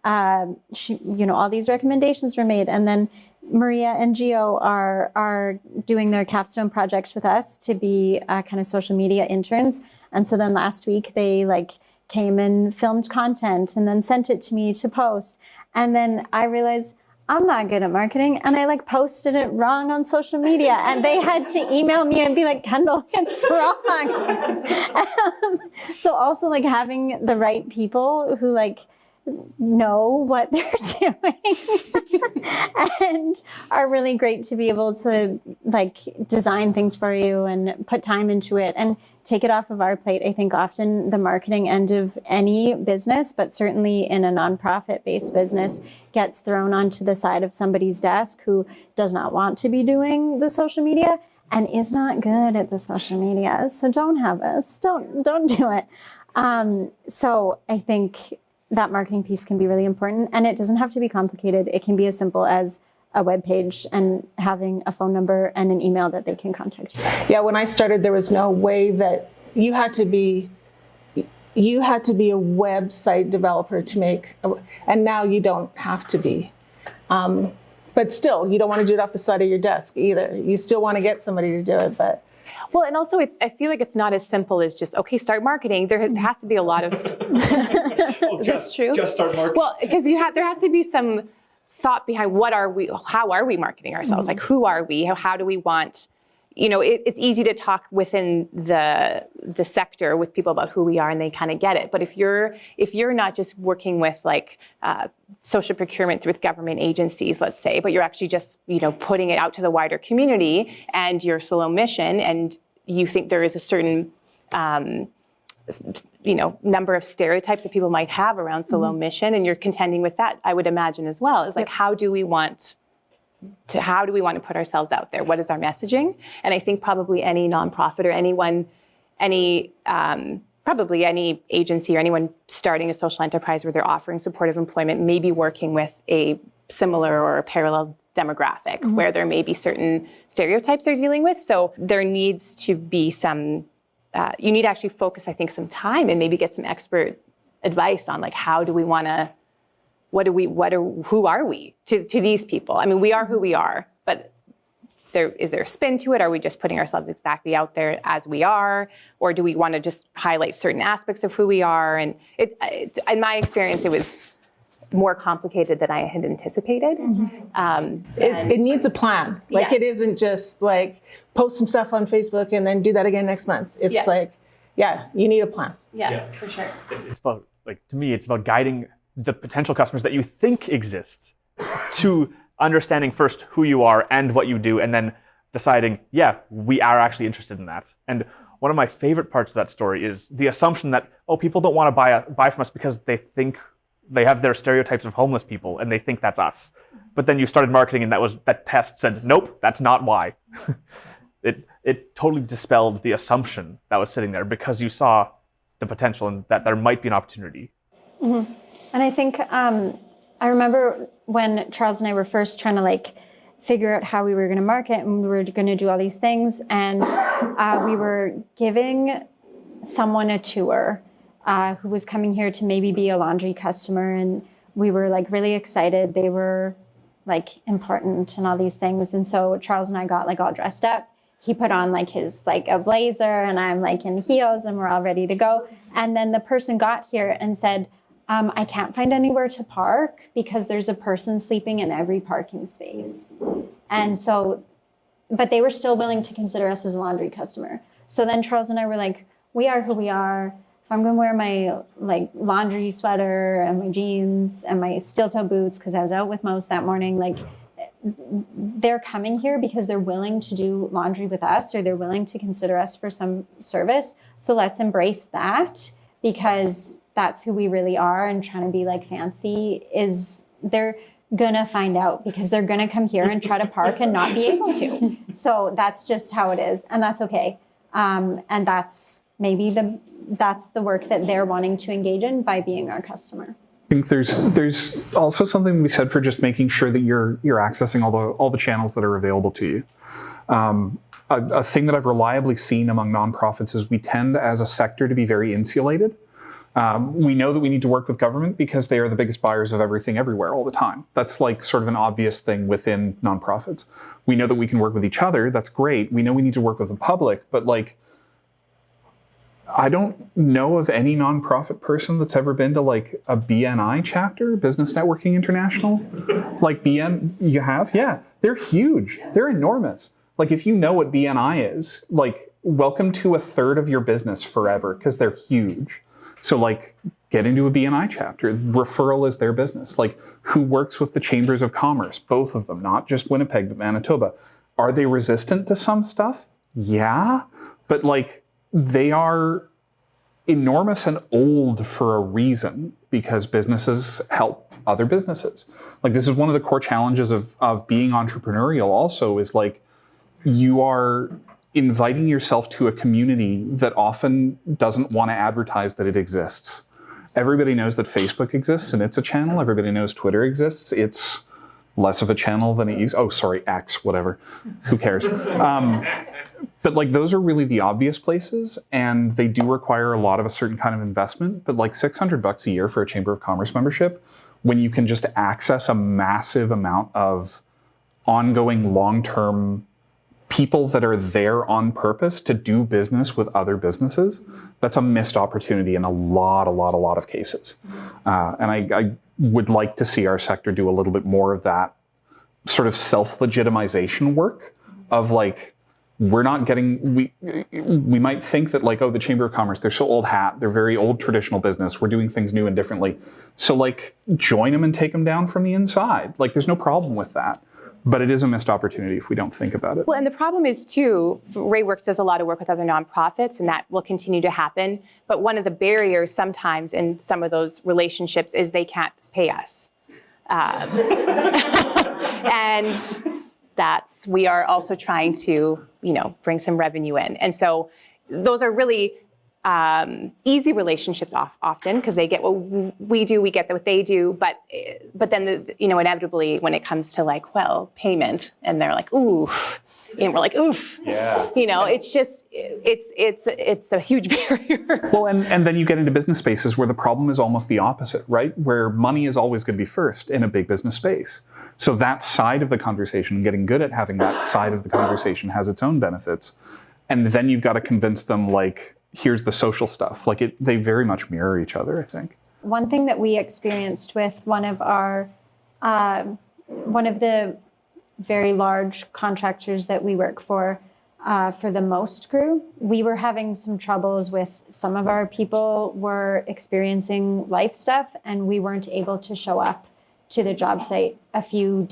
she, all these recommendations were made, and then Maria and Gio are doing their capstone projects with us to be kind of social media interns, and so then last week they came and filmed content and then sent it to me to post, and then I realized I'm not good at marketing, and I posted it wrong on social media, and they had to email me and be like, Kendall, it's wrong. So also having the right people who know what they're doing and are really great to be able to design things for you and put time into it and take it off of our plate. I think often the marketing end of any business, but certainly in a nonprofit-based business, gets thrown onto the side of somebody's desk who does not want to be doing the social media and is not good at the social media. So don't have us. Don't do it. So I think that marketing piece can be really important, and it doesn't have to be complicated. It can be as simple as a web page and having a phone number and an email that they can contact you. Yeah, when I started, there was no way that you had to be a website developer to make, and now you don't have to be. But still, you don't want to do it off the side of your desk either. You still want to get somebody to do it, but. Well, and also I feel like it's not as simple as just, okay, start marketing. There has to be a lot of, is this true? Just start marketing. Well, because there has to be some thought behind how are we marketing ourselves? Like, who are we? How do we want, it's easy to talk within the sector with people about who we are and they kind of get it. But if you're not just working with like social procurement with government agencies, let's say, but you're actually just, putting it out to the wider community and your Siloam mission, and you think there is a certain, number of stereotypes that people might have around Siloam mission, and you're contending with that, I would imagine as well. It's like, how do we want to put ourselves out there? What is our messaging? And I think probably any nonprofit or probably any agency or anyone starting a social enterprise where they're offering supportive employment may be working with a similar or a parallel demographic where there may be certain stereotypes they're dealing with. So there needs to be some, you need to actually focus, I think, some time and maybe get some expert advice on like, how do we want to, who are we to these people? I mean, we are who we are, but is there a spin to it? Are we just putting ourselves exactly out there as we are? Or do we want to just highlight certain aspects of who we are? And in my experience, it was more complicated than I had anticipated. It needs a plan. Like, it isn't just like post some stuff on Facebook and then do that again next month. It's like, you need a plan. Yeah, for sure. It's about, like, to me, it's about guiding the potential customers that you think exist to understanding first who you are and what you do, and then deciding, we are actually interested in that. And one of my favorite parts of that story is the assumption that, people don't want to buy from us because they think they have their stereotypes of homeless people and they think that's us. But then you started marketing and that test said, nope, that's not why. It totally dispelled the assumption that was sitting there because you saw the potential and that there might be an opportunity. Mm-hmm. And I think I remember when Charles and I were first trying to like figure out how we were going to market, and we were going to do all these things, and we were giving someone a tour who was coming here to maybe be a laundry customer, and we were like really excited. They were like important and all these things, and so Charles and I got like all dressed up. He put on like his like a blazer, and I'm like in heels, and we're all ready to go. And then the person got here and said, I can't find anywhere to park because there's a person sleeping in every parking space. And so, but they were still willing to consider us as a laundry customer. So then Charles and I were like, we are who we are. If I'm going to wear my like laundry sweater and my jeans and my steel toe boots because I was out with Most that morning, like they're coming here because they're willing to do laundry with us, or they're willing to consider us for some service. So let's embrace that, because that's who we really are, and trying to be like fancy they're gonna find out, because they're gonna come here and try to park and not be able to. So that's just how it is, and that's okay. And that's maybe that's the work that they're wanting to engage in by being our customer. I think there's also something to be said for just making sure that you're accessing all the channels that are available to you. A thing that I've reliably seen among nonprofits is we tend as a sector to be very insulated. We know that we need to work with government because they are the biggest buyers of everything everywhere all the time. That's like sort of an obvious thing within nonprofits. We know that we can work with each other. That's great. We know we need to work with the public, but like, I don't know of any nonprofit person that's ever been to like a BNI chapter, Business Networking International. Like you have? Yeah, they're huge. They're enormous. Like if you know what BNI is, like welcome to a third of your business forever, because they're huge. So like get into a BNI chapter. Referral is their business. Like who works with the chambers of commerce? Both of them, not just Winnipeg, but Manitoba. Are they resistant to some stuff? Yeah, but like they are enormous and old for a reason, because businesses help other businesses. Like this is one of the core challenges of being entrepreneurial also, is like you are inviting yourself to a community that often doesn't want to advertise that it exists. Everybody knows that Facebook exists and it's a channel. Everybody knows Twitter exists. It's less of a channel than it used. Oh, sorry, X, whatever. Who cares? But like those are really the obvious places, and they do require a lot of a certain kind of investment. But like $600 a year for a Chamber of Commerce membership, when you can just access a massive amount of ongoing long-term people that are there on purpose to do business with other businesses, that's a missed opportunity in a lot of cases. And I would like to see our sector do a little bit more of that sort of self-legitimization work of like, we're not getting, we might think that like, oh, the Chamber of Commerce, they're so old hat, they're very old traditional business, we're doing things new and differently. So like, join them and take them down from the inside. Like, there's no problem with that. But it is a missed opportunity if we don't think about it. Well, and the problem is too, RayWorks does a lot of work with other nonprofits, and that will continue to happen. But one of the barriers sometimes in some of those relationships is they can't pay us. And we are also trying to, bring some revenue in. And so those are really easy relationships often because they get what we do, we get what they do. But then, inevitably when it comes to like, well, payment, and they're like, ooh, and we're like, oof. Yeah. It's just, it's a huge barrier. Well, and then you get into business spaces where the problem is almost the opposite, right? Where money is always going to be first in a big business space. So that side of the conversation, getting good at having that side of the conversation has its own benefits. And then you've got to convince them like, here's the social stuff. Like they very much mirror each other, I think. One thing that we experienced with one of the very large contractors that we work for the Most crew, we were having some troubles with some of our people were experiencing life stuff, and we weren't able to show up to the job site a few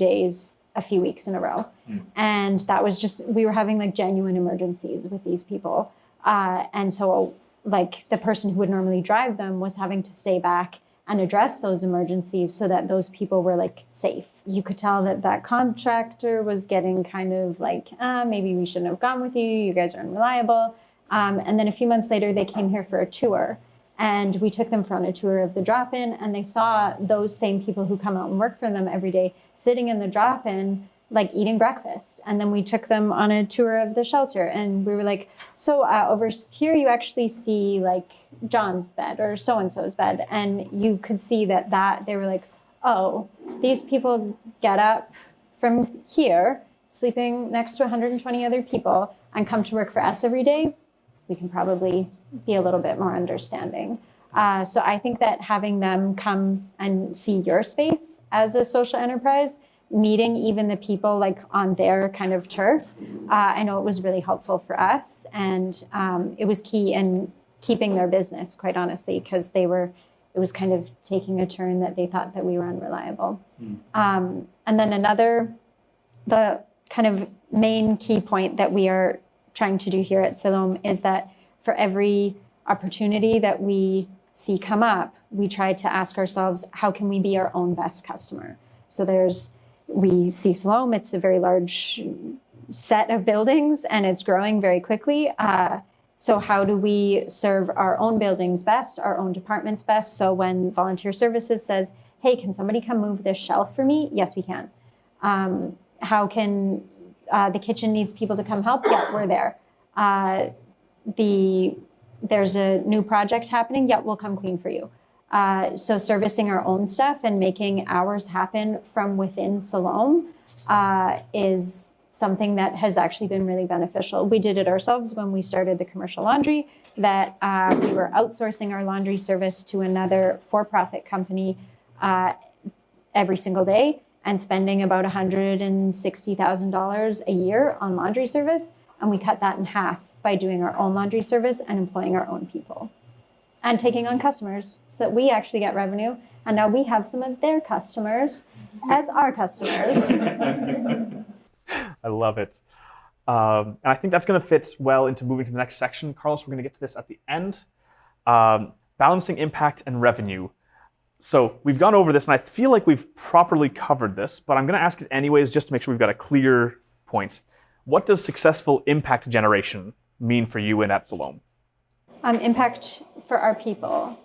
weeks in a row. And that was just, we were having like genuine emergencies with these people. And so like the person who would normally drive them was having to stay back and address those emergencies so that those people were like safe. You could tell that contractor was getting kind of like, maybe we shouldn't have gone with you. You guys are unreliable. And then a few months later, they came here for a tour. And we took them on a tour of the drop-in, and they saw those same people who come out and work for them every day sitting in the drop-in, like eating breakfast. And then we took them on a tour of the shelter, and we were like, so over here you actually see like John's bed or so-and-so's bed. And you could see that they were like, oh, these people get up from here, sleeping next to 120 other people, and come to work for us every day. We can probably be a little bit more understanding. So I think that having them come and see your space as a social enterprise, meeting even the people like on their kind of turf, I know it was really helpful for us. And it was key in keeping their business, quite honestly, because it was kind of taking a turn that they thought that we were unreliable. And then the kind of main key point that we are trying to do here at Siloam is that for every opportunity that we see come up, we try to ask ourselves, how can we be our own best customer? So we see Siloam, it's a very large set of buildings and it's growing very quickly. So how do we serve our own buildings best, our own departments best? So when volunteer services says, hey, can somebody come move this shelf for me? Yes, we can. How can the kitchen needs people to come help? Yeah, we're there. There's a new project happening. Yeah, we'll come clean for you. So servicing our own stuff and making ours happen from within Siloam is something that has actually been really beneficial. We did it ourselves when we started the commercial laundry, that we were outsourcing our laundry service to another for-profit company every single day and spending about $160,000 a year on laundry service. And we cut that in half by doing our own laundry service and employing our own people and taking on customers so that we actually get revenue. And now we have some of their customers as our customers. I love it. And I think that's going to fit well into moving to the next section. Carlos, we're going to get to this at the end. Balancing impact and revenue. So we've gone over this, and I feel like we've properly covered this, but I'm going to ask it anyways just to make sure we've got a clear point. What does successful impact generation mean for you and at Siloam? Impact for our people.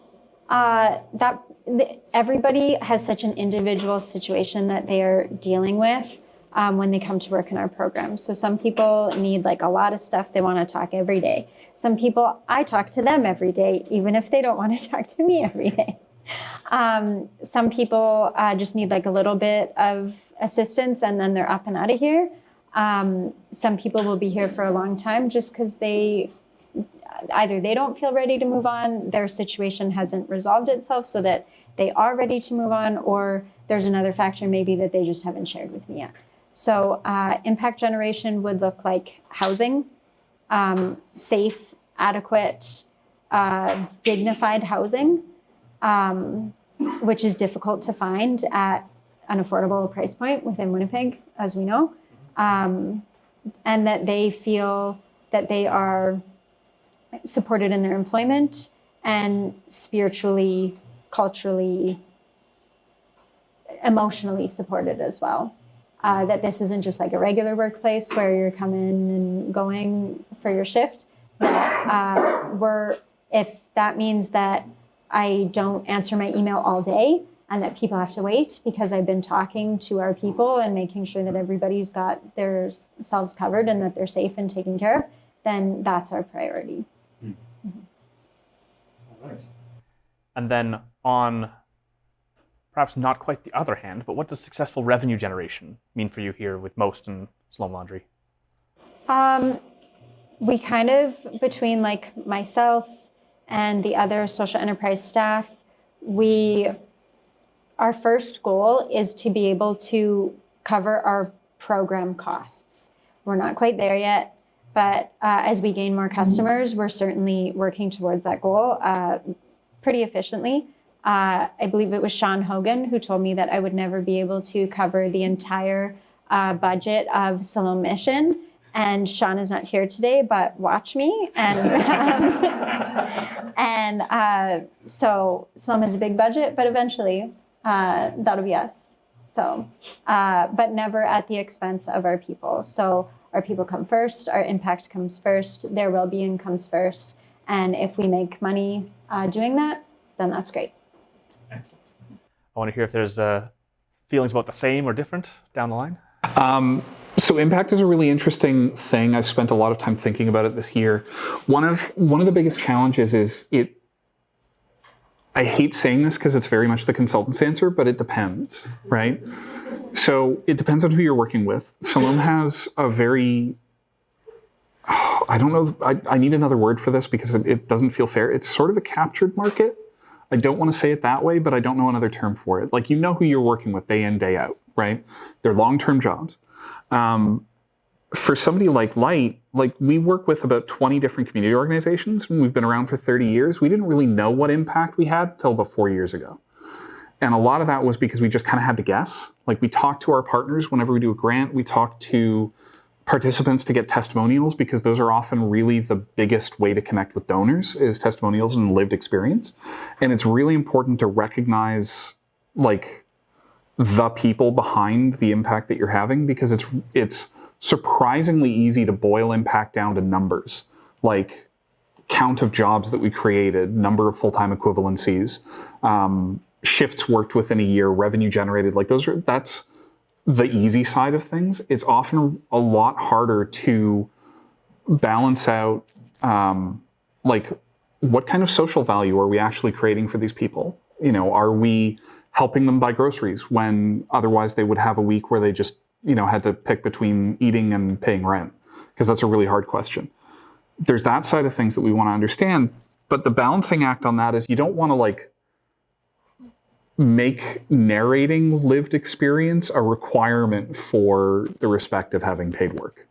Everybody has such an individual situation that they are dealing with when they come to work in our program. So some people need like a lot of stuff. They want to talk every day. Some people, I talk to them every day, even if they don't want to talk to me every day. Some people just need like a little bit of assistance and then they're up and out of here. Some people will be here for a long time just because either they don't feel ready to move on, their situation hasn't resolved itself so that they are ready to move on, or there's another factor maybe that they just haven't shared with me yet. So impact generation would look like housing, safe, adequate, dignified housing, which is difficult to find at an affordable price point within Winnipeg, as we know, and that they feel that they are supported in their employment and spiritually, culturally, emotionally supported as well. That this isn't just like a regular workplace where you're coming and going for your shift. That if that means that I don't answer my email all day and that people have to wait because I've been talking to our people and making sure that everybody's got their selves covered and that they're safe and taken care of, then that's our priority. All right. And then on perhaps not quite the other hand, but what does successful revenue generation mean for you here with Most and Siloam Laundry? We kind of, between like myself and the other social enterprise staff, our first goal is to be able to cover our program costs. We're not quite there yet, but as we gain more customers, we're certainly working towards that goal pretty efficiently. I believe it was Sean Hogan who told me that I would never be able to cover the entire budget of Siloam Mission. And Sean is not here today, but watch me. So Siloam has a big budget, but eventually that'll be us. So, but never at the expense of our people. So our people come first, our impact comes first, their well-being comes first. And if we make money doing that, then that's great. Excellent. I want to hear if there's feelings about the same or different down the line. So impact is a really interesting thing. I've spent a lot of time thinking about it this year. One of the biggest challenges is I hate saying this because it's very much the consultant's answer, but it depends, right? So it depends on who you're working with. Siloam has a very, I don't know, I need another word for this because it doesn't feel fair. It's sort of a captured market. I don't want to say it that way, but I don't know another term for it. Like, you know who you're working with day in, day out, right? They're long-term jobs. For somebody like Light, like, we work with about 20 different community organizations, and we've been around for 30 years. We didn't really know what impact we had until about 4 years ago. And a lot of that was because we just kind of had to guess. Like, we talk to our partners whenever we do a grant. We talk to participants to get testimonials, because those are often really the biggest way to connect with donors, is testimonials and lived experience. And it's really important to recognize, like, the people behind the impact that you're having, because it's surprisingly easy to boil impact down to numbers, like count of jobs that we created, number of full-time equivalencies, shifts worked within a year, revenue generated. Like, that's the easy side of things. It's often a lot harder to balance out, like, what kind of social value are we actually creating for these people? You know, are we helping them buy groceries when otherwise they would have a week where they just, you know, had to pick between eating and paying rent? Because that's a really hard question. There's that side of things that we want to understand, but the balancing act on that is you don't want to, like, make narrating lived experience a requirement for the respect of having paid work.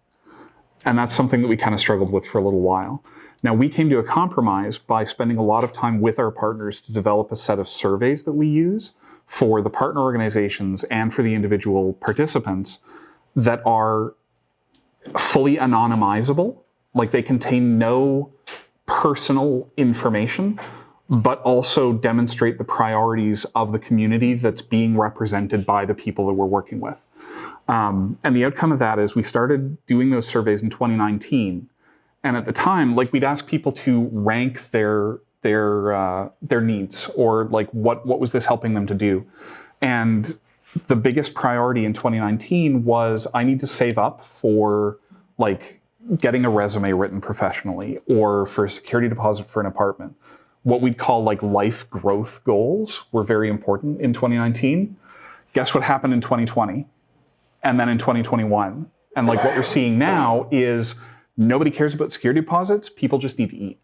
And that's something that we kind of struggled with for a little while. Now, we came to a compromise by spending a lot of time with our partners to develop a set of surveys that we use for the partner organizations and for the individual participants that are fully anonymizable. Like, they contain no personal information, but also demonstrate the priorities of the community that's being represented by the people that we're working with. And the outcome of that is we started doing those surveys in 2019. And at the time, like, we'd ask people to rank their needs, or like, what was this helping them to do? And the biggest priority in 2019 was, I need to save up for, like, getting a resume written professionally, or for a security deposit for an apartment. What we'd call, like, life growth goals were very important in 2019. Guess what happened in 2020? And then in 2021? And like what we're seeing now is nobody cares about security deposits. People just need to eat.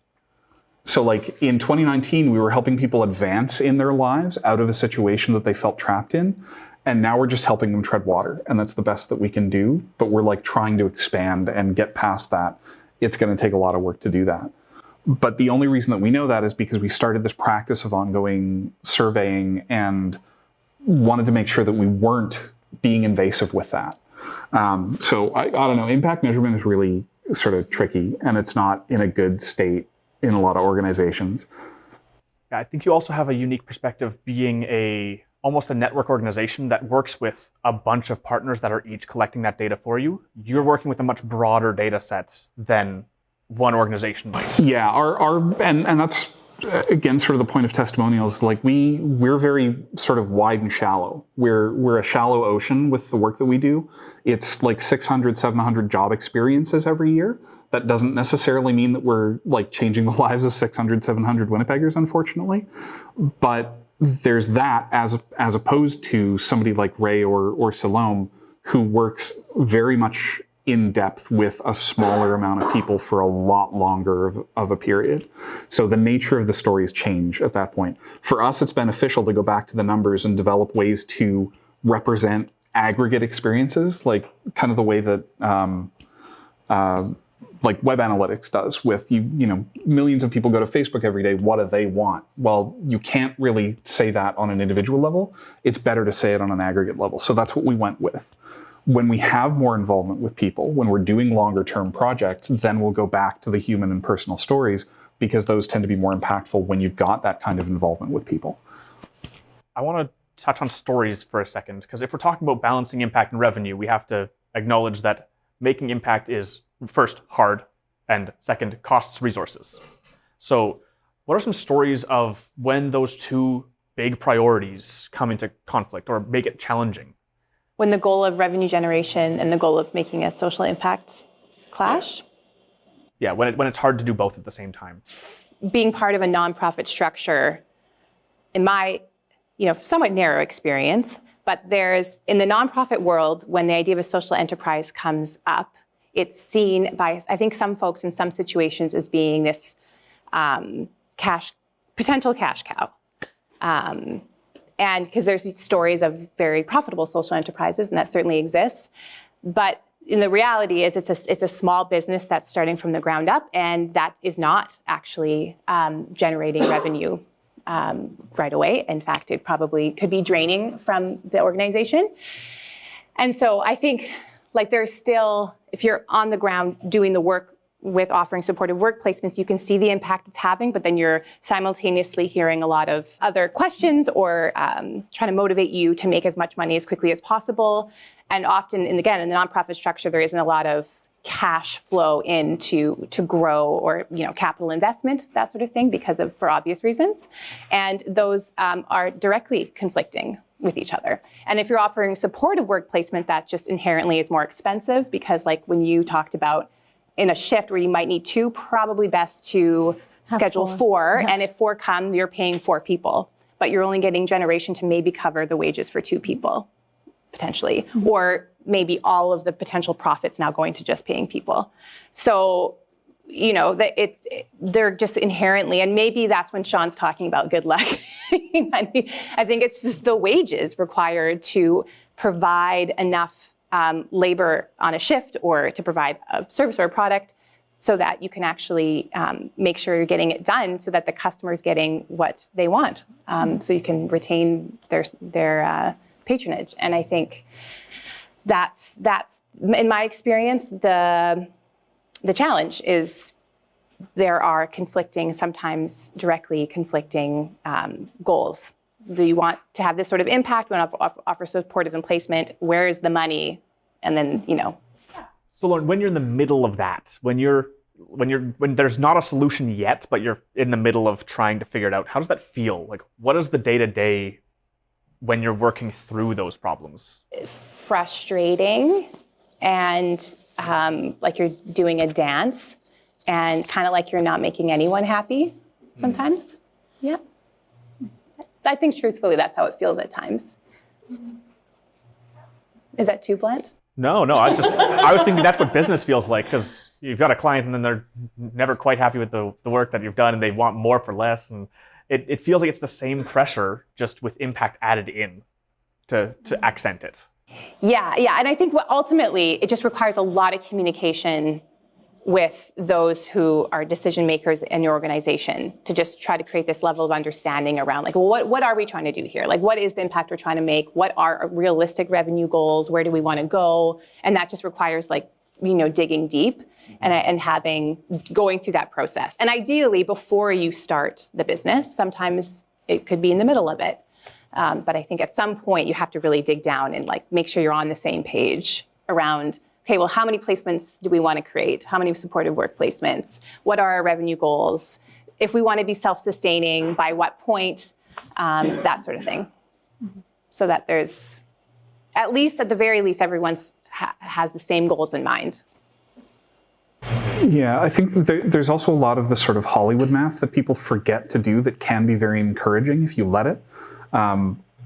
So like in 2019, we were helping people advance in their lives out of a situation that they felt trapped in. And now we're just helping them tread water. And that's the best that we can do. But we're like trying to expand and get past that. It's going to take a lot of work to do that. But the only reason that we know that is because we started this practice of ongoing surveying and wanted to make sure that we weren't being invasive with that. So I don't know, impact measurement is really sort of tricky, and it's not in a good state in a lot of organizations. Yeah, I think you also have a unique perspective being almost a network organization that works with a bunch of partners that are each collecting that data for you. You're working with a much broader data set than one organization might. Yeah, and that's again sort of the point of testimonials. Like we're very sort of wide and shallow. We're a shallow ocean with the work that we do. It's like 600, 700 job experiences every year. That doesn't necessarily mean that we're like changing the lives of 600, 700 Winnipeggers, unfortunately. But there's that as opposed to somebody like Ray or Siloam, who works very much in depth with a smaller amount of people for a lot longer of a period. So the nature of the stories change at that point. For us, it's beneficial to go back to the numbers and develop ways to represent aggregate experiences, like kind of the way that like web analytics does with you know, millions of people go to Facebook every day. What do they want? Well, you can't really say that on an individual level. It's better to say it on an aggregate level. So that's what we went with. When we have more involvement with people, when we're doing longer term projects, then we'll go back to the human and personal stories, because those tend to be more impactful when you've got that kind of involvement with people. I want to touch on stories for a second, because if we're talking about balancing impact and revenue, we have to acknowledge that making impact is first hard, and second costs resources. So what are some stories of when those two big priorities come into conflict or make it challenging? When the goal of revenue generation and the goal of making a social impact clash? Yeah, when it's hard to do both at the same time. Being part of a nonprofit structure, in my somewhat narrow experience, but there's, in the nonprofit world, when the idea of a social enterprise comes up, it's seen by, I think, some folks in some situations as being this potential cash cow. And because there's stories of very profitable social enterprises, and that certainly exists. But in the reality is it's a small business that's starting from the ground up, and that is not actually generating revenue right away. In fact, it probably could be draining from the organization. And so I think like there's still, if you're on the ground doing the work with offering supportive work placements, you can see the impact it's having, but then you're simultaneously hearing a lot of other questions or trying to motivate you to make as much money as quickly as possible. And often, and again, in the nonprofit structure, there isn't a lot of cash flow in to grow or capital investment, that sort of thing, for obvious reasons. And those are directly conflicting with each other. And if you're offering supportive work placement, that just inherently is more expensive, because like when you talked about in a shift where you might need two, probably best to schedule four. Yeah. And if four come, you're paying 4 people, but you're only getting generation to maybe cover the wages for 2 people, potentially. Mm-hmm. Or maybe all of the potential profits now going to just paying people. So, they're just inherently, and maybe that's when Sean's talking about good luck. I think it's just the wages required to provide enough labor on a shift or to provide a service or a product so that you can actually make sure you're getting it done so that the customer is getting what they want, so you can retain their patronage. And I think that's in my experience, the challenge is there are sometimes directly conflicting goals. Do you want to have this sort of impact when offer supportive and placement? Where is the money? And then, So Lauren, when you're in the middle of that, when there's not a solution yet, but you're in the middle of trying to figure it out, how does that feel? Like, what is the day-to-day when you're working through those problems? Frustrating, and like you're doing a dance, and kind of like you're not making anyone happy sometimes. Yeah. I think truthfully that's how it feels at times. Is that too blunt? No, I was thinking that's what business feels like, because you've got a client and then they're never quite happy with the work that you've done and they want more for less. And it feels like it's the same pressure, just with impact added in to accent it. Yeah. And I think ultimately it just requires a lot of communication with those who are decision makers in your organization to just try to create this level of understanding around like, well, what are we trying to do here? Like, what is the impact we're trying to make? What are our realistic revenue goals? Where do we want to go? And that just requires like, digging deep and going through that process. And ideally before you start the business, sometimes it could be in the middle of it. But I think at some point you have to really dig down and like make sure you're on the same page around, okay, well, how many placements do we want to create? How many supportive work placements? What are our revenue goals? If we want to be self-sustaining, by what point? That sort of thing. So that there's, at the very least, everyone has the same goals in mind. Yeah, I think there's also a lot of the sort of Hollywood math that people forget to do that can be very encouraging if you let it.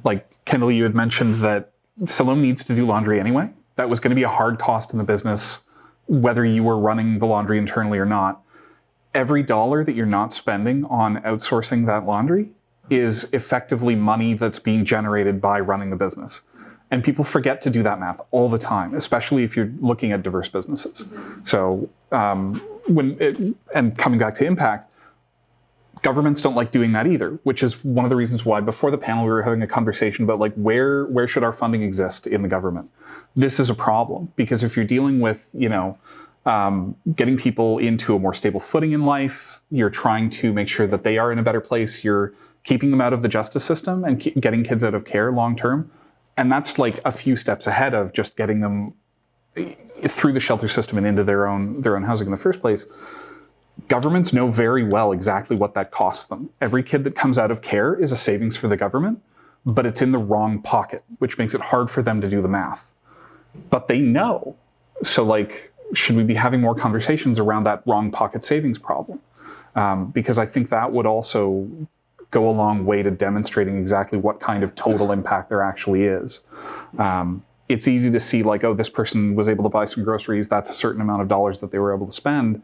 Like Kendall, you had mentioned that Siloam needs to do laundry anyway. That was going to be a hard cost in the business, whether you were running the laundry internally or not. Every dollar that you're not spending on outsourcing that laundry is effectively money that's being generated by running the business. And people forget to do that math all the time, especially if you're looking at diverse businesses. So and coming back to impact, governments don't like doing that either, which is one of the reasons why before the panel we were having a conversation about like where should our funding exist in the government. This is a problem because if you're dealing with getting people into a more stable footing in life, you're trying to make sure that they are in a better place, you're keeping them out of the justice system and getting kids out of care long term, and that's like a few steps ahead of just getting them through the shelter system and into their own housing in the first place. Governments know very well exactly what that costs them. Every kid that comes out of care is a savings for the government, but it's in the wrong pocket, which makes it hard for them to do the math. But they know. So like, should we be having more conversations around that wrong pocket savings problem? Because I think that would also go a long way to demonstrating exactly what kind of total impact there actually is. It's easy to see like, oh, this person was able to buy some groceries. That's a certain amount of dollars that they were able to spend.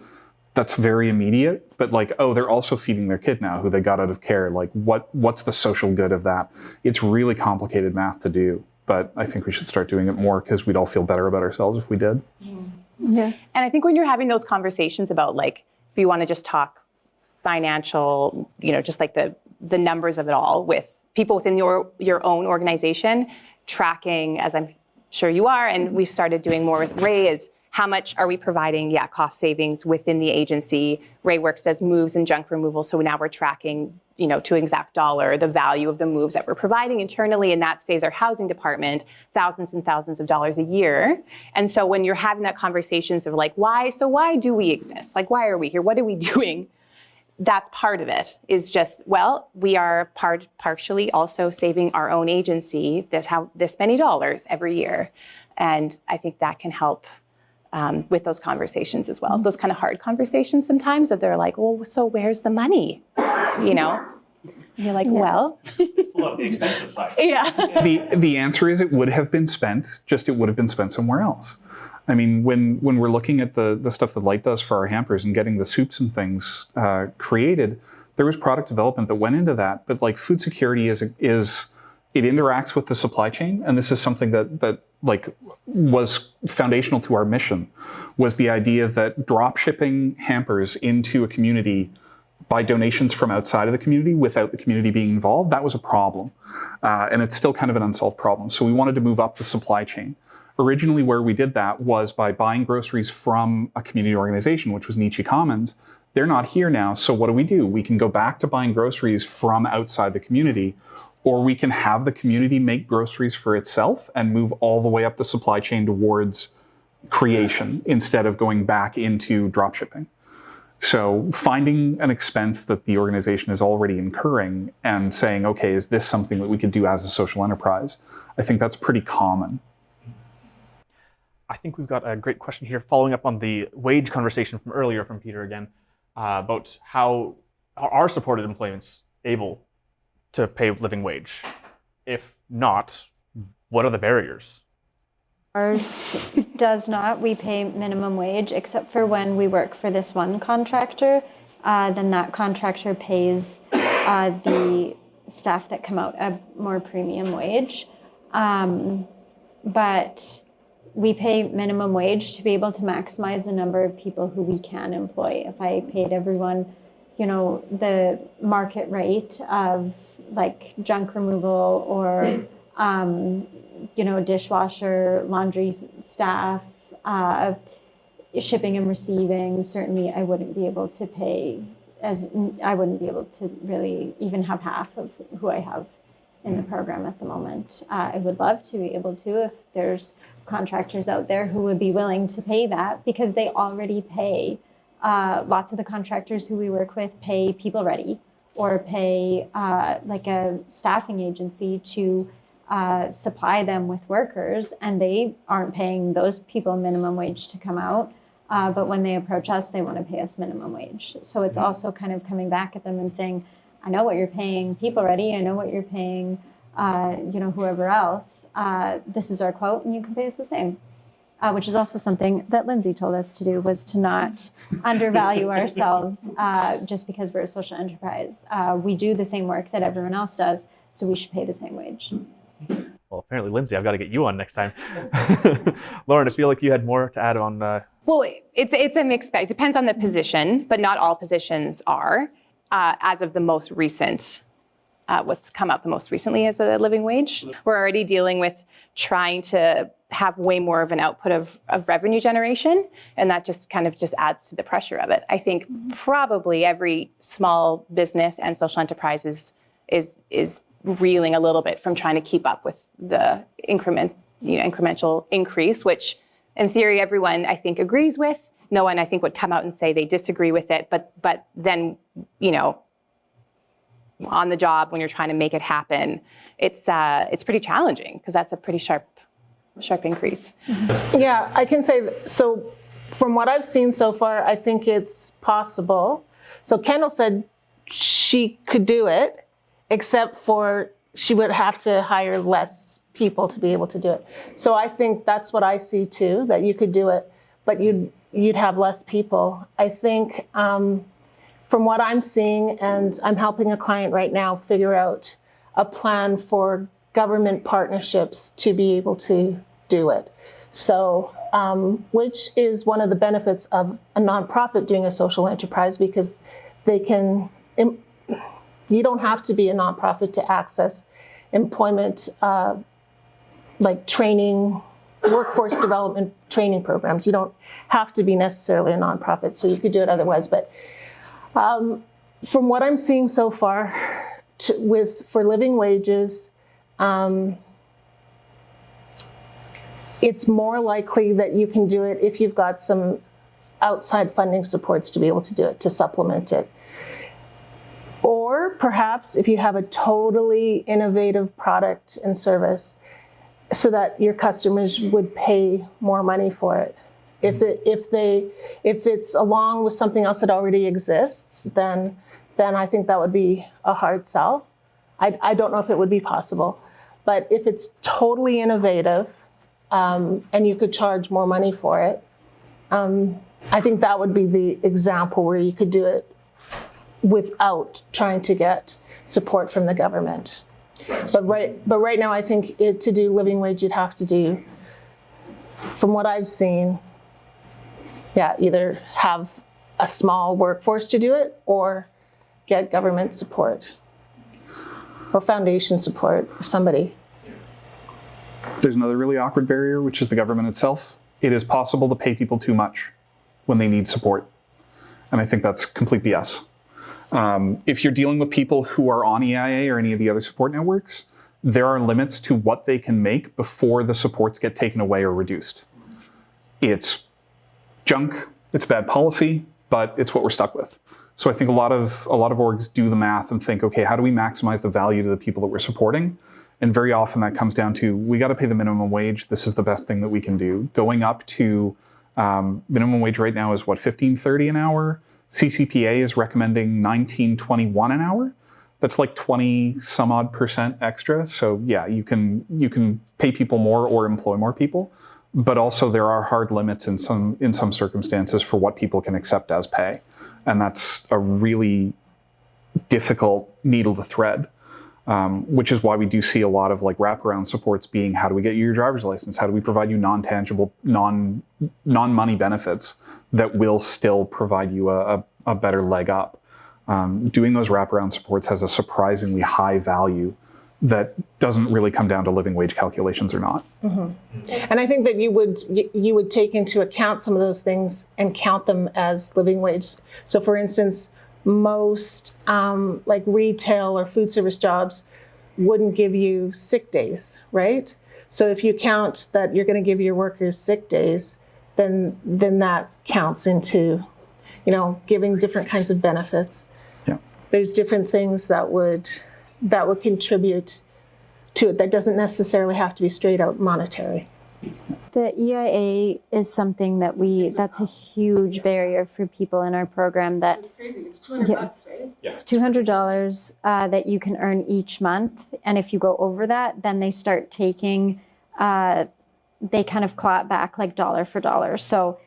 That's very immediate, but like, oh, they're also feeding their kid now who they got out of care. Like what's the social good of that? It's really complicated math to do, but I think we should start doing it more because we'd all feel better about ourselves if we did. Yeah. And I think when you're having those conversations about like, if you want to just talk financial, just like the numbers of it all with people within your own organization, tracking, as I'm sure you are, and we've started doing more with Ray, is how much are we providing, cost savings within the agency. Ray Works does moves and junk removal, so now we're tracking, to an exact dollar, the value of the moves that we're providing internally, and that saves our housing department thousands and thousands of dollars a year. And so when you're having that conversations of like, why do we exist? Like, why are we here? What are we doing? That's part of it, is just, well, we are partially also saving our own agency this many dollars every year. And I think that can help with those conversations as well. Those kind of hard conversations sometimes that they're like, well, so where's the money? And you're like, well. Well, the expenses side. Yeah. The answer is it would have been spent, just it would have been spent somewhere else. I mean, when we're looking at the stuff that Light does for our hampers and getting the soups and things created, there was product development that went into that. But like food security it interacts with the supply chain, and this is something that like was foundational to our mission, was the idea that drop shipping hampers into a community by donations from outside of the community without the community being involved, that was a problem. And it's still kind of an unsolved problem. So we wanted to move up the supply chain. Originally, where we did that was by buying groceries from a community organization, which was Nietzsche Commons. They're not here now, so what do? We can go back to buying groceries from outside the community, or we can have the community make groceries for itself and move all the way up the supply chain towards creation instead of going back into dropshipping. So finding an expense that the organization is already incurring and saying, okay, is this something that we could do as a social enterprise? I think that's pretty common. I think we've got a great question here following up on the wage conversation from earlier from Peter again, about how are supported employments able to pay living wage? If not, what are the barriers? Ours does not. We pay minimum wage, except for when we work for this one contractor. Then that contractor pays the staff that come out a more premium wage. But we pay minimum wage to be able to maximize the number of people who we can employ. If I paid everyone, the market rate of like junk removal or dishwasher, laundry staff, shipping and receiving, certainly I wouldn't be able to pay I wouldn't be able to really even have half of who I have in the program at the moment. I would love to be able to if there's contractors out there who would be willing to pay that, because they already pay. Lots of the contractors who we work with pay people ready or pay like a staffing agency to supply them with workers, and they aren't paying those people minimum wage to come out. But when they approach us, they want to pay us minimum wage. So it's also kind of coming back at them and saying, I know what you're paying people ready. I know what you're paying, whoever else. This is our quote, and you can pay us the same. Which is also something that Lindsay told us to do, was to not undervalue ourselves just because we're a social enterprise. We do the same work that everyone else does, so we should pay the same wage. Well, apparently, Lindsay, I've got to get you on next time. Lauren, I feel like you had more to add on. Well, it's a mixed bag. It depends on the position, but not all positions are. As of the most recent, what's come up the most recently is a living wage. We're already dealing with trying to have way more of an output of revenue generation, and that just adds to the pressure of it. I think probably every small business and social enterprise is reeling a little bit from trying to keep up with the incremental increase, which in theory everyone I think agrees with. No one I think would come out and say they disagree with it, but then on the job when you're trying to make it happen, it's pretty challenging, because that's a pretty sharp increase. Yeah, I can say, so from what I've seen so far, I think it's possible. So Kendall said she could do it, except for she would have to hire less people to be able to do it. So I think that's what I see too, that you could do it, but you'd have less people. I think from what I'm seeing, and I'm helping a client right now figure out a plan for government partnerships to be able to do it. So, which is one of the benefits of a nonprofit doing a social enterprise, because they can, you don't have to be a nonprofit to access employment, like training, workforce development training programs. You don't have to be necessarily a nonprofit, so you could do it otherwise. But from what I'm seeing so far, for living wages, it's more likely that you can do it if you've got some outside funding supports to be able to do it, to supplement it. Or perhaps if you have a totally innovative product and service, so that your customers would pay more money for it. If it's along with something else that already exists, then I think that would be a hard sell. I don't know if it would be possible, but if it's totally innovative and you could charge more money for it, I think that would be the example where you could do it without trying to get support from the government. But right now, I think to do living wage, you'd have to do, from what I've seen, either have a small workforce to do it or get government support or foundation support or somebody. There's another really awkward barrier, which is the government itself. It is possible to pay people too much when they need support. And I think that's complete BS. If you're dealing with people who are on EIA or any of the other support networks, there are limits to what they can make before the supports get taken away or reduced. It's junk, it's bad policy, but it's what we're stuck with. So I think a lot of orgs do the math and think, okay, how do we maximize the value to the people that we're supporting? And very often that comes down to, we got to pay the minimum wage. This is the best thing that we can do. Going up to minimum wage right now is what, $15.30 an hour? CCPA is recommending $19.21 an hour. That's like 20 some odd % extra. So yeah, you can pay people more or employ more people. but also there are hard limits in some circumstances for what people can accept as pay. And that's a really difficult needle to thread, which is why we do see a lot of like wraparound supports being, how do we get you your driver's license? How do we provide you non-tangible, non-money benefits that will still provide you a better leg up? Doing those wraparound supports has a surprisingly high value that doesn't really come down to living wage calculations or not. And I think that you would take into account some of those things and count them as living wage. So for instance, most like retail or food service jobs wouldn't give you sick days, right? So if you count that you're going to give your workers sick days, then that counts into, giving different kinds of benefits. Yeah. There's different things that would contribute to it. That doesn't necessarily have to be straight out monetary. The EIA is something that's a huge barrier for people in our program. It's crazy. It's $200, right? It's $200 that you can earn each month. And if you go over that, then they start taking, they kind of claw it back like dollar for dollar. So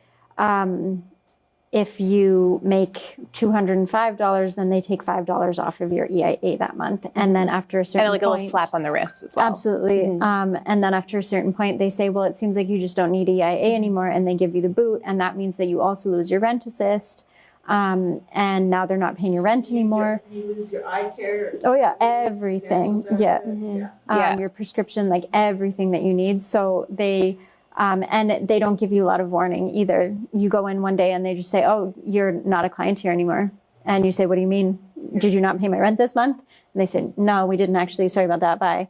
if you make $205, then they take $5 off of your EIA that month. And then after a certain And like point, a little slap on the wrist as well. Absolutely. And then after a certain point, they say, well, it seems like you just don't need EIA anymore. And they give you the boot. And that means that you also lose your rent assist. And now they're not paying your rent anymore. You lose your eye care. Oh, yeah. Everything. Yeah. Yeah. Your prescription, like everything that you need. So they... and they don't give you a lot of warning either. You go in one day and they just say, oh, you're not a client here anymore. And you say, what do you mean? Did you not pay my rent this month? And they say, no, we didn't actually. Sorry about that. Bye.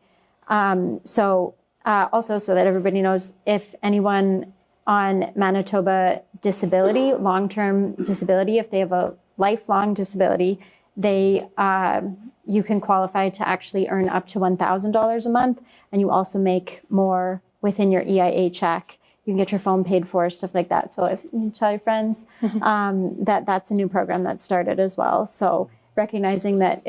Also, so that everybody knows, if anyone on Manitoba disability, long-term disability, if they have a lifelong disability, you can qualify to actually earn up to $1,000 a month. And you also make more within your EIA check. You can get your phone paid for, stuff like that. So if you tell your friends that's a new program that started as well. So recognizing that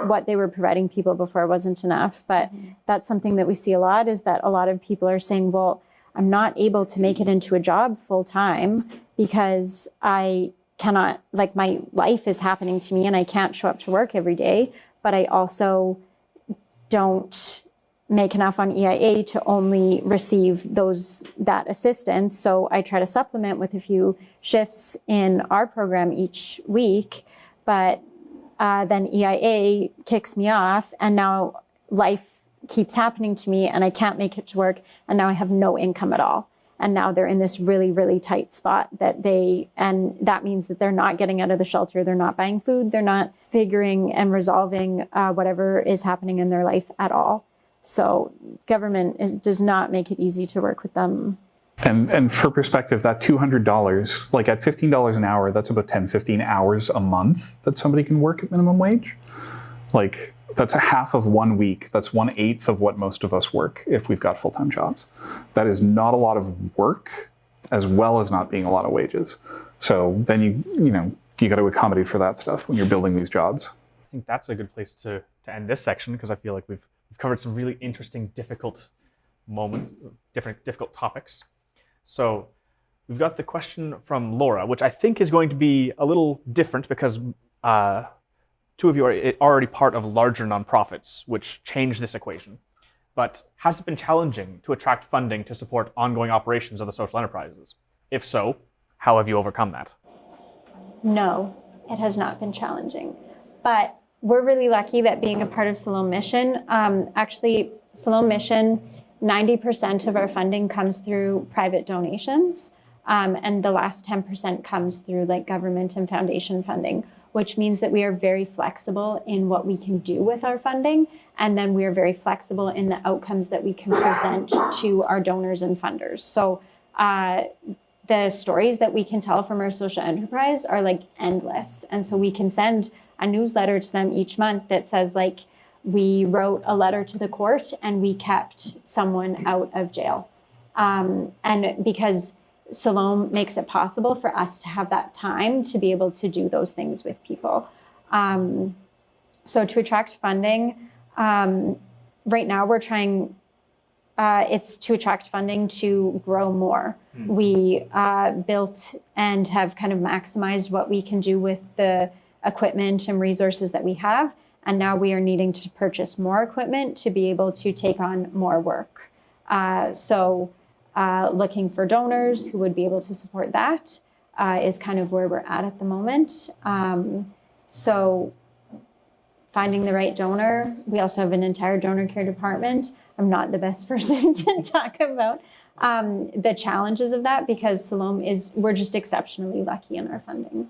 what they were providing people before wasn't enough. But that's something that we see a lot, is that a lot of people are saying, well, I'm not able to make it into a job full time because I cannot, like, my life is happening to me and I can't show up to work every day, but I also don't make enough on EIA to only receive that assistance. So I try to supplement with a few shifts in our program each week, but then EIA kicks me off, and now life keeps happening to me and I can't make it to work, and now I have no income at all. And now they're in this really, really tight spot and that means that they're not getting out of the shelter. They're not buying food. They're not figuring and resolving whatever is happening in their life at all. So government does not make it easy to work with them. And for perspective, that $200, like at $15 an hour, that's about 15 hours a month that somebody can work at minimum wage. Like, that's a half of 1 week. That's 1/8 of what most of us work if we've got full-time jobs. That is not a lot of work, as well as not being a lot of wages. So then you got to accommodate for that stuff when you're building these jobs. I think that's a good place to end this section, because I feel like we've covered some really interesting, difficult moments, difficult topics. So we've got the question from Laura, which I think is going to be a little different because two of you are already part of larger nonprofits, which change this equation. But has it been challenging to attract funding to support ongoing operations of the social enterprises? If so, how have you overcome that? No, it has not been challenging. But we're really lucky that being a part of Siloam Mission, actually Siloam Mission, 90% of our funding comes through private donations. And the last 10% comes through like government and foundation funding, which means that we are very flexible in what we can do with our funding. And then we are very flexible in the outcomes that we can present to our donors and funders. So the stories that we can tell from our social enterprise are like endless. And so we can send a newsletter to them each month that says, like, we wrote a letter to the court and we kept someone out of jail. And because Siloam makes it possible for us to have that time to be able to do those things with people. So to attract funding, right now we're trying it's to attract funding to grow more. We built and have kind of maximized what we can do with the equipment and resources that we have. And now we are needing to purchase more equipment to be able to take on more work. So looking for donors who would be able to support that is kind of where we're at the moment. So finding the right donor. We also have an entire donor care department. I'm not the best person to talk about the challenges of that because Siloam we're just exceptionally lucky in our funding.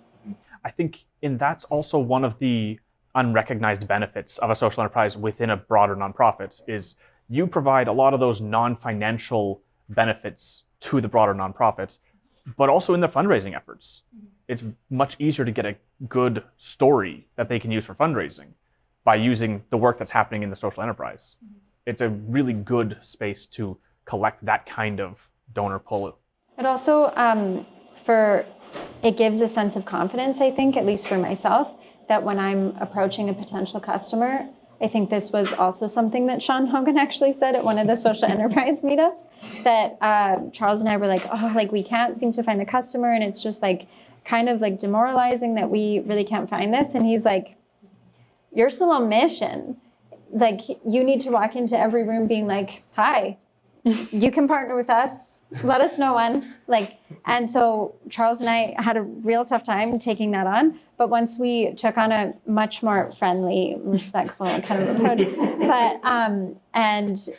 I think that's also one of the unrecognized benefits of a social enterprise within a broader nonprofit is you provide a lot of those non-financial benefits to the broader nonprofits, but also in their fundraising efforts. It's much easier to get a good story that they can use for fundraising by using the work that's happening in the social enterprise. It's a really good space to collect that kind of donor pull. It also, it gives a sense of confidence, I think, at least for myself, that when I'm approaching a potential customer, I think this was also something that Sean Hogan actually said at one of the social enterprise meetups, that Charles and I were like, oh, like we can't seem to find a customer and it's just like kind of like demoralizing that we really can't find this. And he's like, you're still on mission. Like you need to walk into every room being like, hi, you can partner with us. Let us know when. And so Charles and I had a real tough time taking that on. But once we took on a much more friendly, respectful kind of approach, and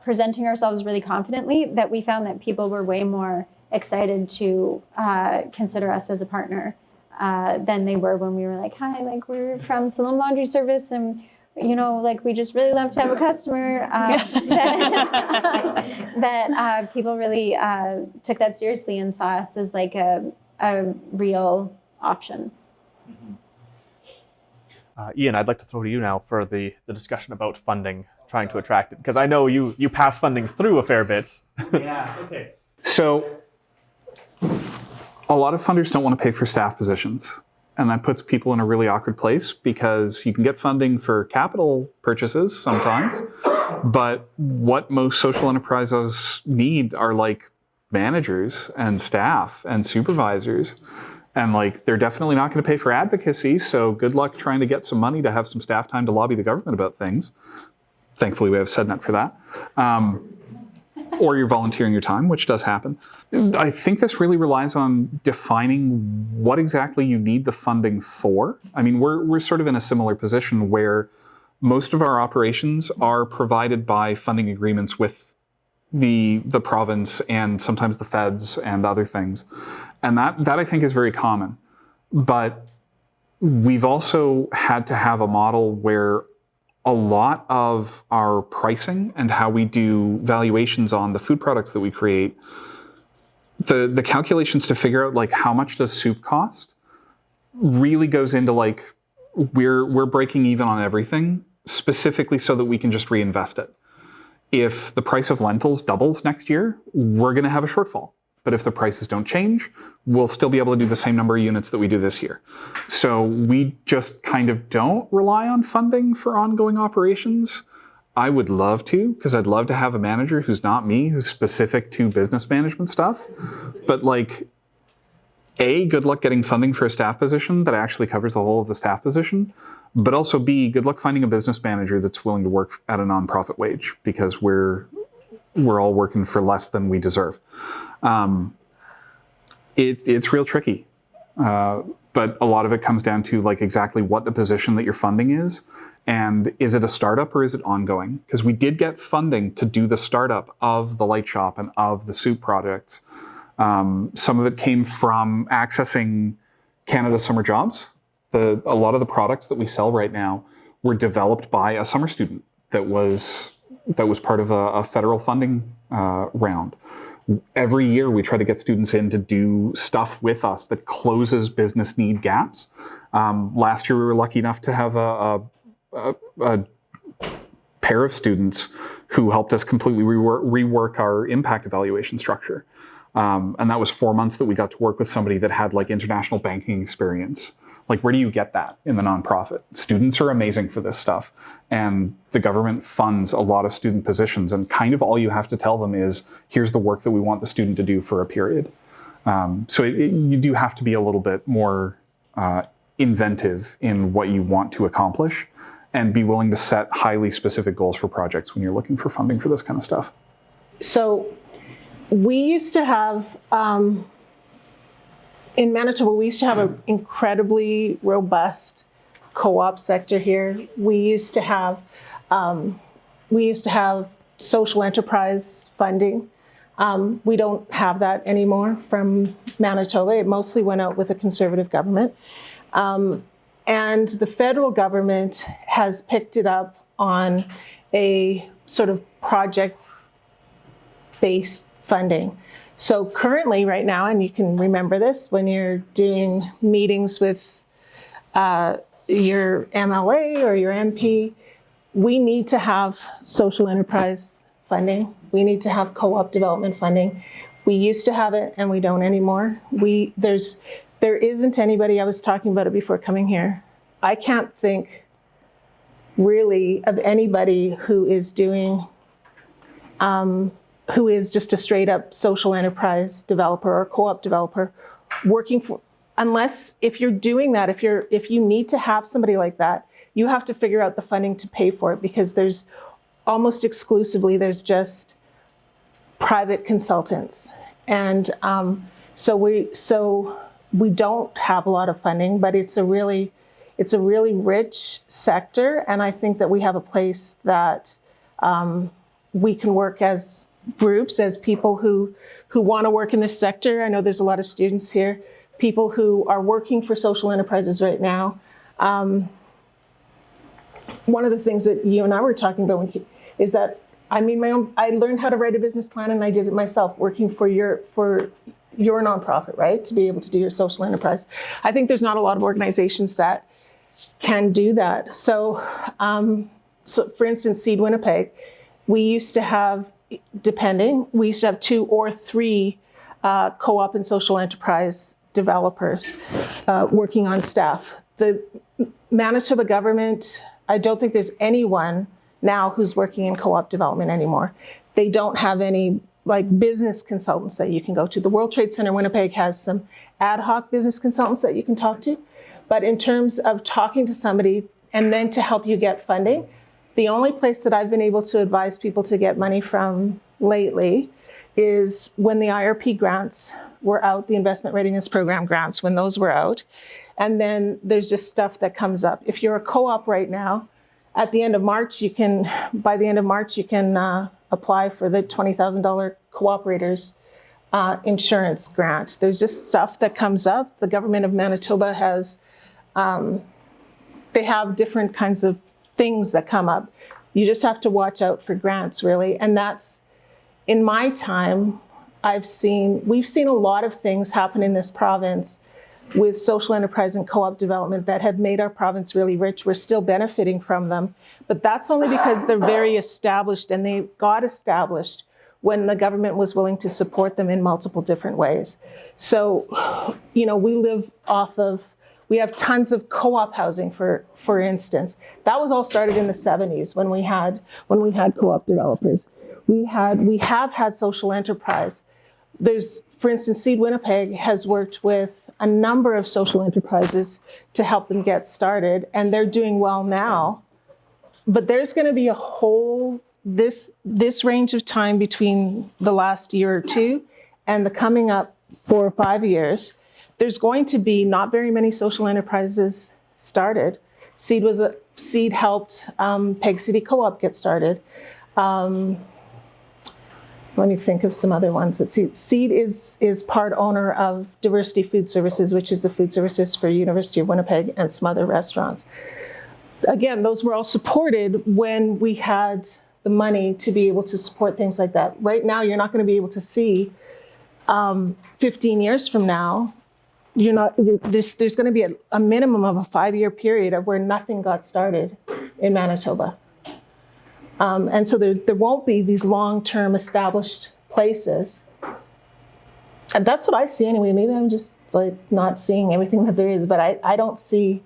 presenting ourselves really confidently, that we found that people were way more excited to consider us as a partner than they were when we were like, hi, like we're from Siloam Laundry Service and we just really love to have a customer. That people really took that seriously and saw us as like a real option. Ian, I'd like to throw to you now for the discussion about funding, trying to attract it, because I know you pass funding through a fair bit. Yeah, okay. So a lot of funders don't want to pay for staff positions. And that puts people in a really awkward place because you can get funding for capital purchases sometimes, but what most social enterprises need are like managers and staff and supervisors. And like, they're definitely not going to pay for advocacy. So good luck trying to get some money to have some staff time to lobby the government about things. Thankfully, we have SEDNet for that. Or you're volunteering your time, which does happen. I think this really relies on defining what exactly you need the funding for. I mean, we're sort of in a similar position where most of our operations are provided by funding agreements with the province and sometimes the feds and other things. And that I think is very common. But we've also had to have a model where a lot of our pricing and how we do valuations on the food products that we create, the calculations to figure out like how much does soup cost really goes into like we're breaking even on everything specifically so that we can just reinvest it. If the price of lentils doubles next year, we're going to have a shortfall. But if the prices don't change, we'll still be able to do the same number of units that we do this year. So we just kind of don't rely on funding for ongoing operations. I would love to, because I'd love to have a manager who's not me, who's specific to business management stuff. But like, A, good luck getting funding for a staff position that actually covers the whole of the staff position. But also B, good luck finding a business manager that's willing to work at a nonprofit wage, because we're all working for less than we deserve. It's real tricky, but a lot of it comes down to like exactly what the position that you're funding is, and is it a startup or is it ongoing? Because we did get funding to do the startup of the light shop and of the soup projects. Some of it came from accessing Canada Summer Jobs. A lot of the products that we sell right now were developed by a summer student that was part of a federal funding round. Every year we try to get students in to do stuff with us that closes business need gaps. Last year we were lucky enough to have a pair of students who helped us completely rework our impact evaluation structure. And that was 4 months that we got to work with somebody that had like international banking experience, Like, where do you get that in the nonprofit? Students are amazing for this stuff. And the government funds a lot of student positions. And kind of all you have to tell them is, here's the work that we want the student to do for a period. So you do have to be a little bit more inventive in what you want to accomplish and be willing to set highly specific goals for projects when you're looking for funding for this kind of stuff. So we used to have, in Manitoba, we used to have an incredibly robust co-op sector here. We used to have social enterprise funding. We don't have that anymore from Manitoba. It mostly went out with a conservative government. And the federal government has picked it up on a sort of project-based funding. So currently, right now, and you can remember this when you're doing meetings with your MLA or your MP, we need to have social enterprise funding. We need to have co-op development funding. We used to have it and we don't anymore. There isn't anybody, I was talking about it before coming here, I can't think really of anybody who is doing, who is just a straight up social enterprise developer or co-op developer working for, unless if you're doing that, if you need to have somebody like that, you have to figure out the funding to pay for it, because there's almost exclusively, there's just private consultants. And so we don't have a lot of funding, but it's a really rich sector. And I think that we have a place that we can work as groups, as people who want to work in this sector. I know there's a lot of students here, people who are working for social enterprises right now. One of the things that you and I were talking about is that I learned how to write a business plan, and I did it myself, working for your nonprofit, right? To be able to do your social enterprise. I think there's not a lot of organizations that can do that. So for instance, Seed Winnipeg, we used to have 2 or 3 co-op and social enterprise developers working on staff. The Manitoba government, I don't think there's anyone now who's working in co-op development anymore. They don't have any business consultants that you can go to. The World Trade Center Winnipeg has some ad hoc business consultants that you can talk to. But in terms of talking to somebody and then to help you get funding, the only place that I've been able to advise people to get money from lately is when the IRP grants were out, the Investment Readiness Program grants, when those were out. And then there's just stuff that comes up. If you're a co-op right now, by the end of March, you can apply for the $20,000 cooperators insurance grant. There's just stuff that comes up. The government of Manitoba has, they have different kinds of things that come up. You just have to watch out for grants, really. And that's, in my time, we've seen a lot of things happen in this province with social enterprise and co-op development that have made our province really rich. We're still benefiting from them, but that's only because they're very established, and they got established when the government was willing to support them in multiple different ways. So, we have tons of co-op housing, for instance. That was all started in the 70s when we had co-op developers. We have had social enterprise. For instance, Seed Winnipeg has worked with a number of social enterprises to help them get started, and they're doing well now. But there's going to be this range of time between the last year or two and the coming up 4 or 5 years, there's going to be not very many social enterprises started. Seed helped Peg City Co-op get started. Let me think of some other ones. Seed is part owner of Diversity Food Services, which is the food services for University of Winnipeg and some other restaurants. Again, those were all supported when we had the money to be able to support things like that. Right now, you're not going to be able to see 15 years from now, there's going to be a minimum of a 5-year period of where nothing got started in Manitoba. And so there won't be these long-term established places. And that's what I see anyway. Maybe I'm just like not seeing everything that there is, but I don't see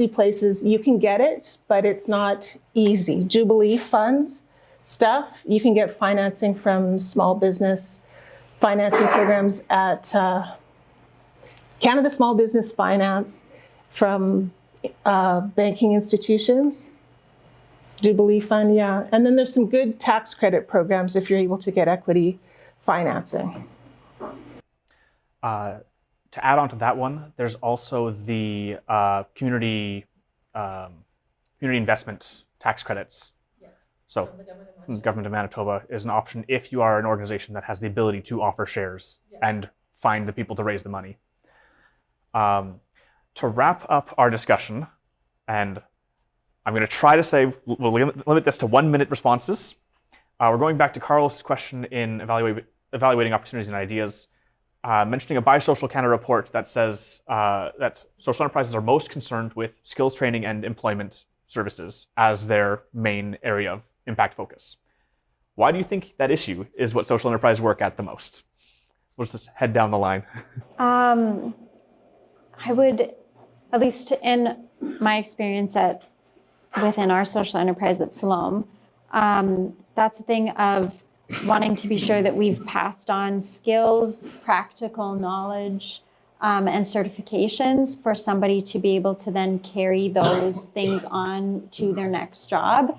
places you can get it, but it's not easy. Jubilee funds stuff, you can get financing from small business financing programs at Canada Small Business Finance, from banking institutions. Jubilee Fund, yeah. And then there's some good tax credit programs if you're able to get equity financing. To add on to that one, there's also the community investment tax credits. Yes. So from the government of Manitoba is an option if you are an organization that has the ability to offer shares and find the people to raise the money. To wrap up our discussion, and I'm going to try to say, we'll limit this to 1 minute responses. We're going back to Carlos' question in evaluating opportunities and ideas, mentioning a Biosocial Canada report that says that social enterprises are most concerned with skills training and employment services as their main area of impact focus. Why do you think that issue is what social enterprise work at the most? Let's just head down the line. I would, at least in my experience within our social enterprise at Siloam, that's the thing of wanting to be sure that we've passed on skills, practical knowledge, and certifications for somebody to be able to then carry those things on to their next job,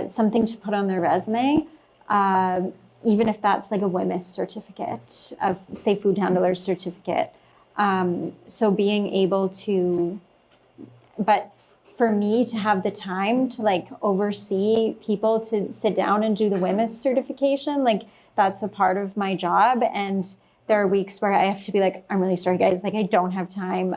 something to put on their resume, even if that's like a WMIS certificate, of say food handler certificate. So being able to, but for me to have the time to like oversee people to sit down and do the WMIS certification, like that's a part of my job. And there are weeks where I have to be like, I'm really sorry guys, like I don't have time.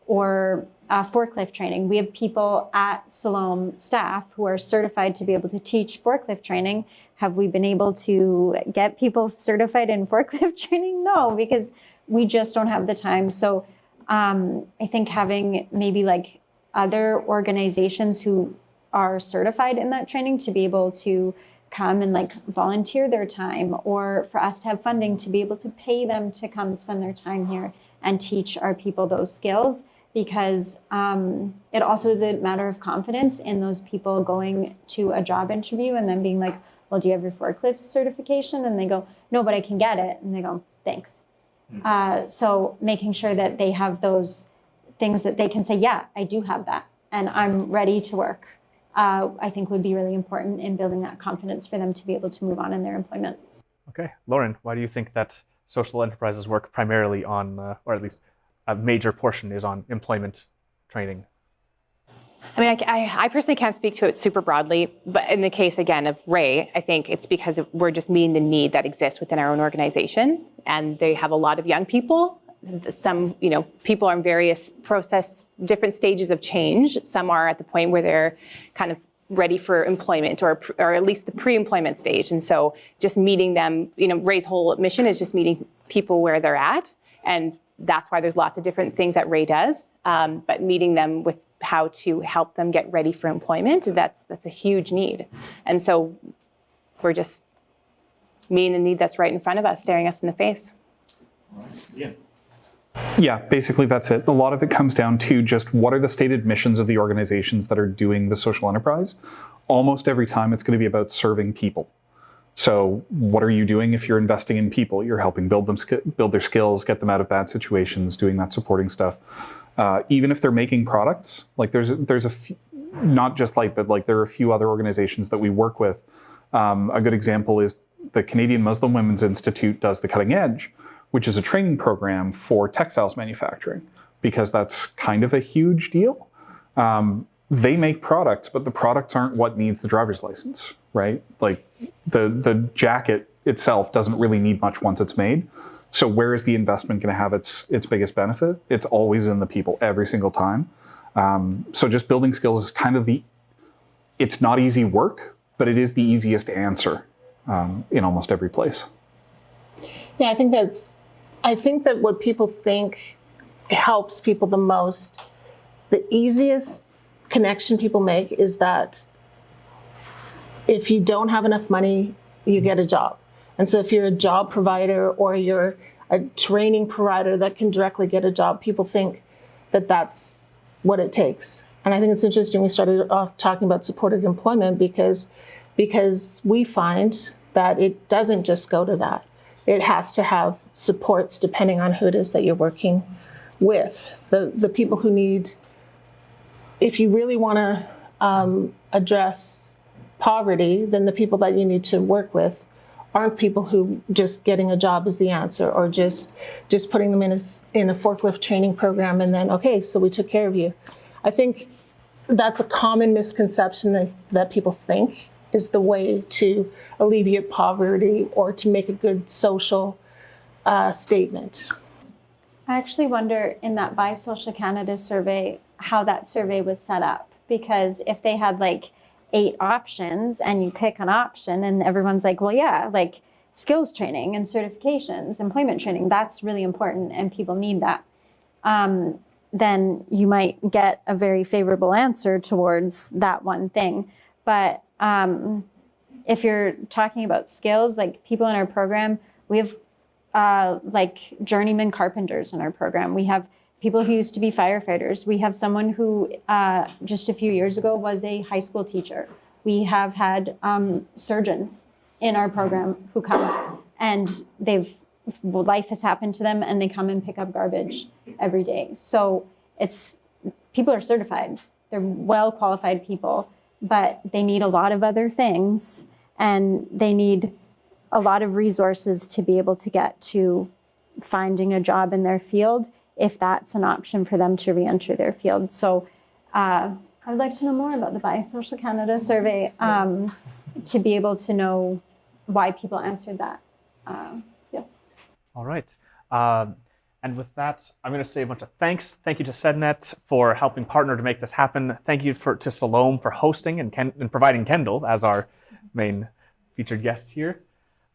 Or forklift training. We have people at Siloam staff who are certified to be able to teach forklift training. Have we been able to get people certified in forklift training? No, because we just don't have the time. So I think having maybe like other organizations who are certified in that training to be able to come and like volunteer their time, or for us to have funding to be able to pay them to come spend their time here and teach our people those skills, because it also is a matter of confidence in those people going to a job interview and then being like, well, do you have your forklift certification? And they go, no, but I can get it. And they go, thanks. So making sure that they have those things that they can say, yeah, I do have that, and I'm ready to work, I think would be really important in building that confidence for them to be able to move on in their employment. Okay, Lauren, why do you think that social enterprises work primarily on, or at least a major portion is on employment training? I mean, I personally can't speak to it super broadly, but in the case, again, of Ray, I think it's because we're just meeting the need that exists within our own organization, and they have a lot of young people. Some, people are in various different stages of change. Some are at the point where they're kind of ready for employment, or at least the pre-employment stage. And so just meeting them, Ray's whole mission is just meeting people where they're at. And that's why there's lots of different things that Ray does. But meeting them with how to help them get ready for employment, that's a huge need. And so we're just meeting the need that's right in front of us, staring us in the face. Yeah. Yeah, basically that's it. A lot of it comes down to just what are the stated missions of the organizations that are doing the social enterprise. Almost every time it's going to be about serving people. So what are you doing if you're investing in people? You're helping build their skills, get them out of bad situations, doing that supporting stuff. Even if they're making products, like there's a few, not just Light, but like there are a few other organizations that we work with. A good example is the Canadian Muslim Women's Institute does the Cutting Edge, which is a training program for textiles manufacturing, because that's kind of a huge deal. They make products, but the products aren't what needs the driver's license, right? Like the jacket itself doesn't really need much once it's made. So where is the investment going to have its biggest benefit? It's always in the people every single time. So just building skills is kind of it's not easy work, but it is the easiest answer in almost every place. Yeah, I think that what people think helps people the most, the easiest connection people make is that if you don't have enough money, you get a job. And so if you're a job provider or you're a training provider that can directly get a job, people think that that's what it takes. And I think it's interesting we started off talking about supported employment because we find that it doesn't just go to that. It has to have supports depending on who it is that you're working with. The people who need, if you really want to address poverty, then the people that you need to work with aren't people who just getting a job is the answer, or just putting them in a forklift training program and then, okay, so we took care of you. I think that's a common misconception that people think is the way to alleviate poverty or to make a good social statement. I actually wonder in that Buy Social Canada survey how that survey was set up, because if they had like 8 options and you pick an option and everyone's like, well, yeah, like skills training and certifications, employment training, that's really important and people need that. Then you might get a very favorable answer towards that one thing. But if you're talking about skills, like people in our program, we have like journeyman carpenters in our program. We have people who used to be firefighters. We have someone who just a few years ago was a high school teacher. We have had surgeons in our program who come and life has happened to them and they come and pick up garbage every day. So people are certified. They're well qualified people, but they need a lot of other things and they need a lot of resources to be able to get to finding a job in their field, if that's an option for them to re-enter their field. So I would like to know more about the Buy Social Canada survey to be able to know why people answered that. Yeah. All right. And with that, I'm going to say a bunch of thanks. Thank you to SEDNet for helping partner to make this happen. Thank you to Siloam for hosting and providing Kendall as our main featured guest here.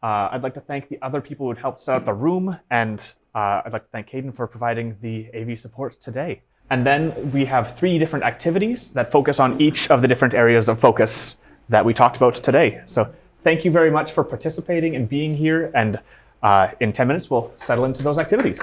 I'd like to thank the other people who helped set up the room, and I'd like to thank Caden for providing the AV support today. And then we have 3 different activities that focus on each of the different areas of focus that we talked about today. So thank you very much for participating and being here, and in 10 minutes we'll settle into those activities.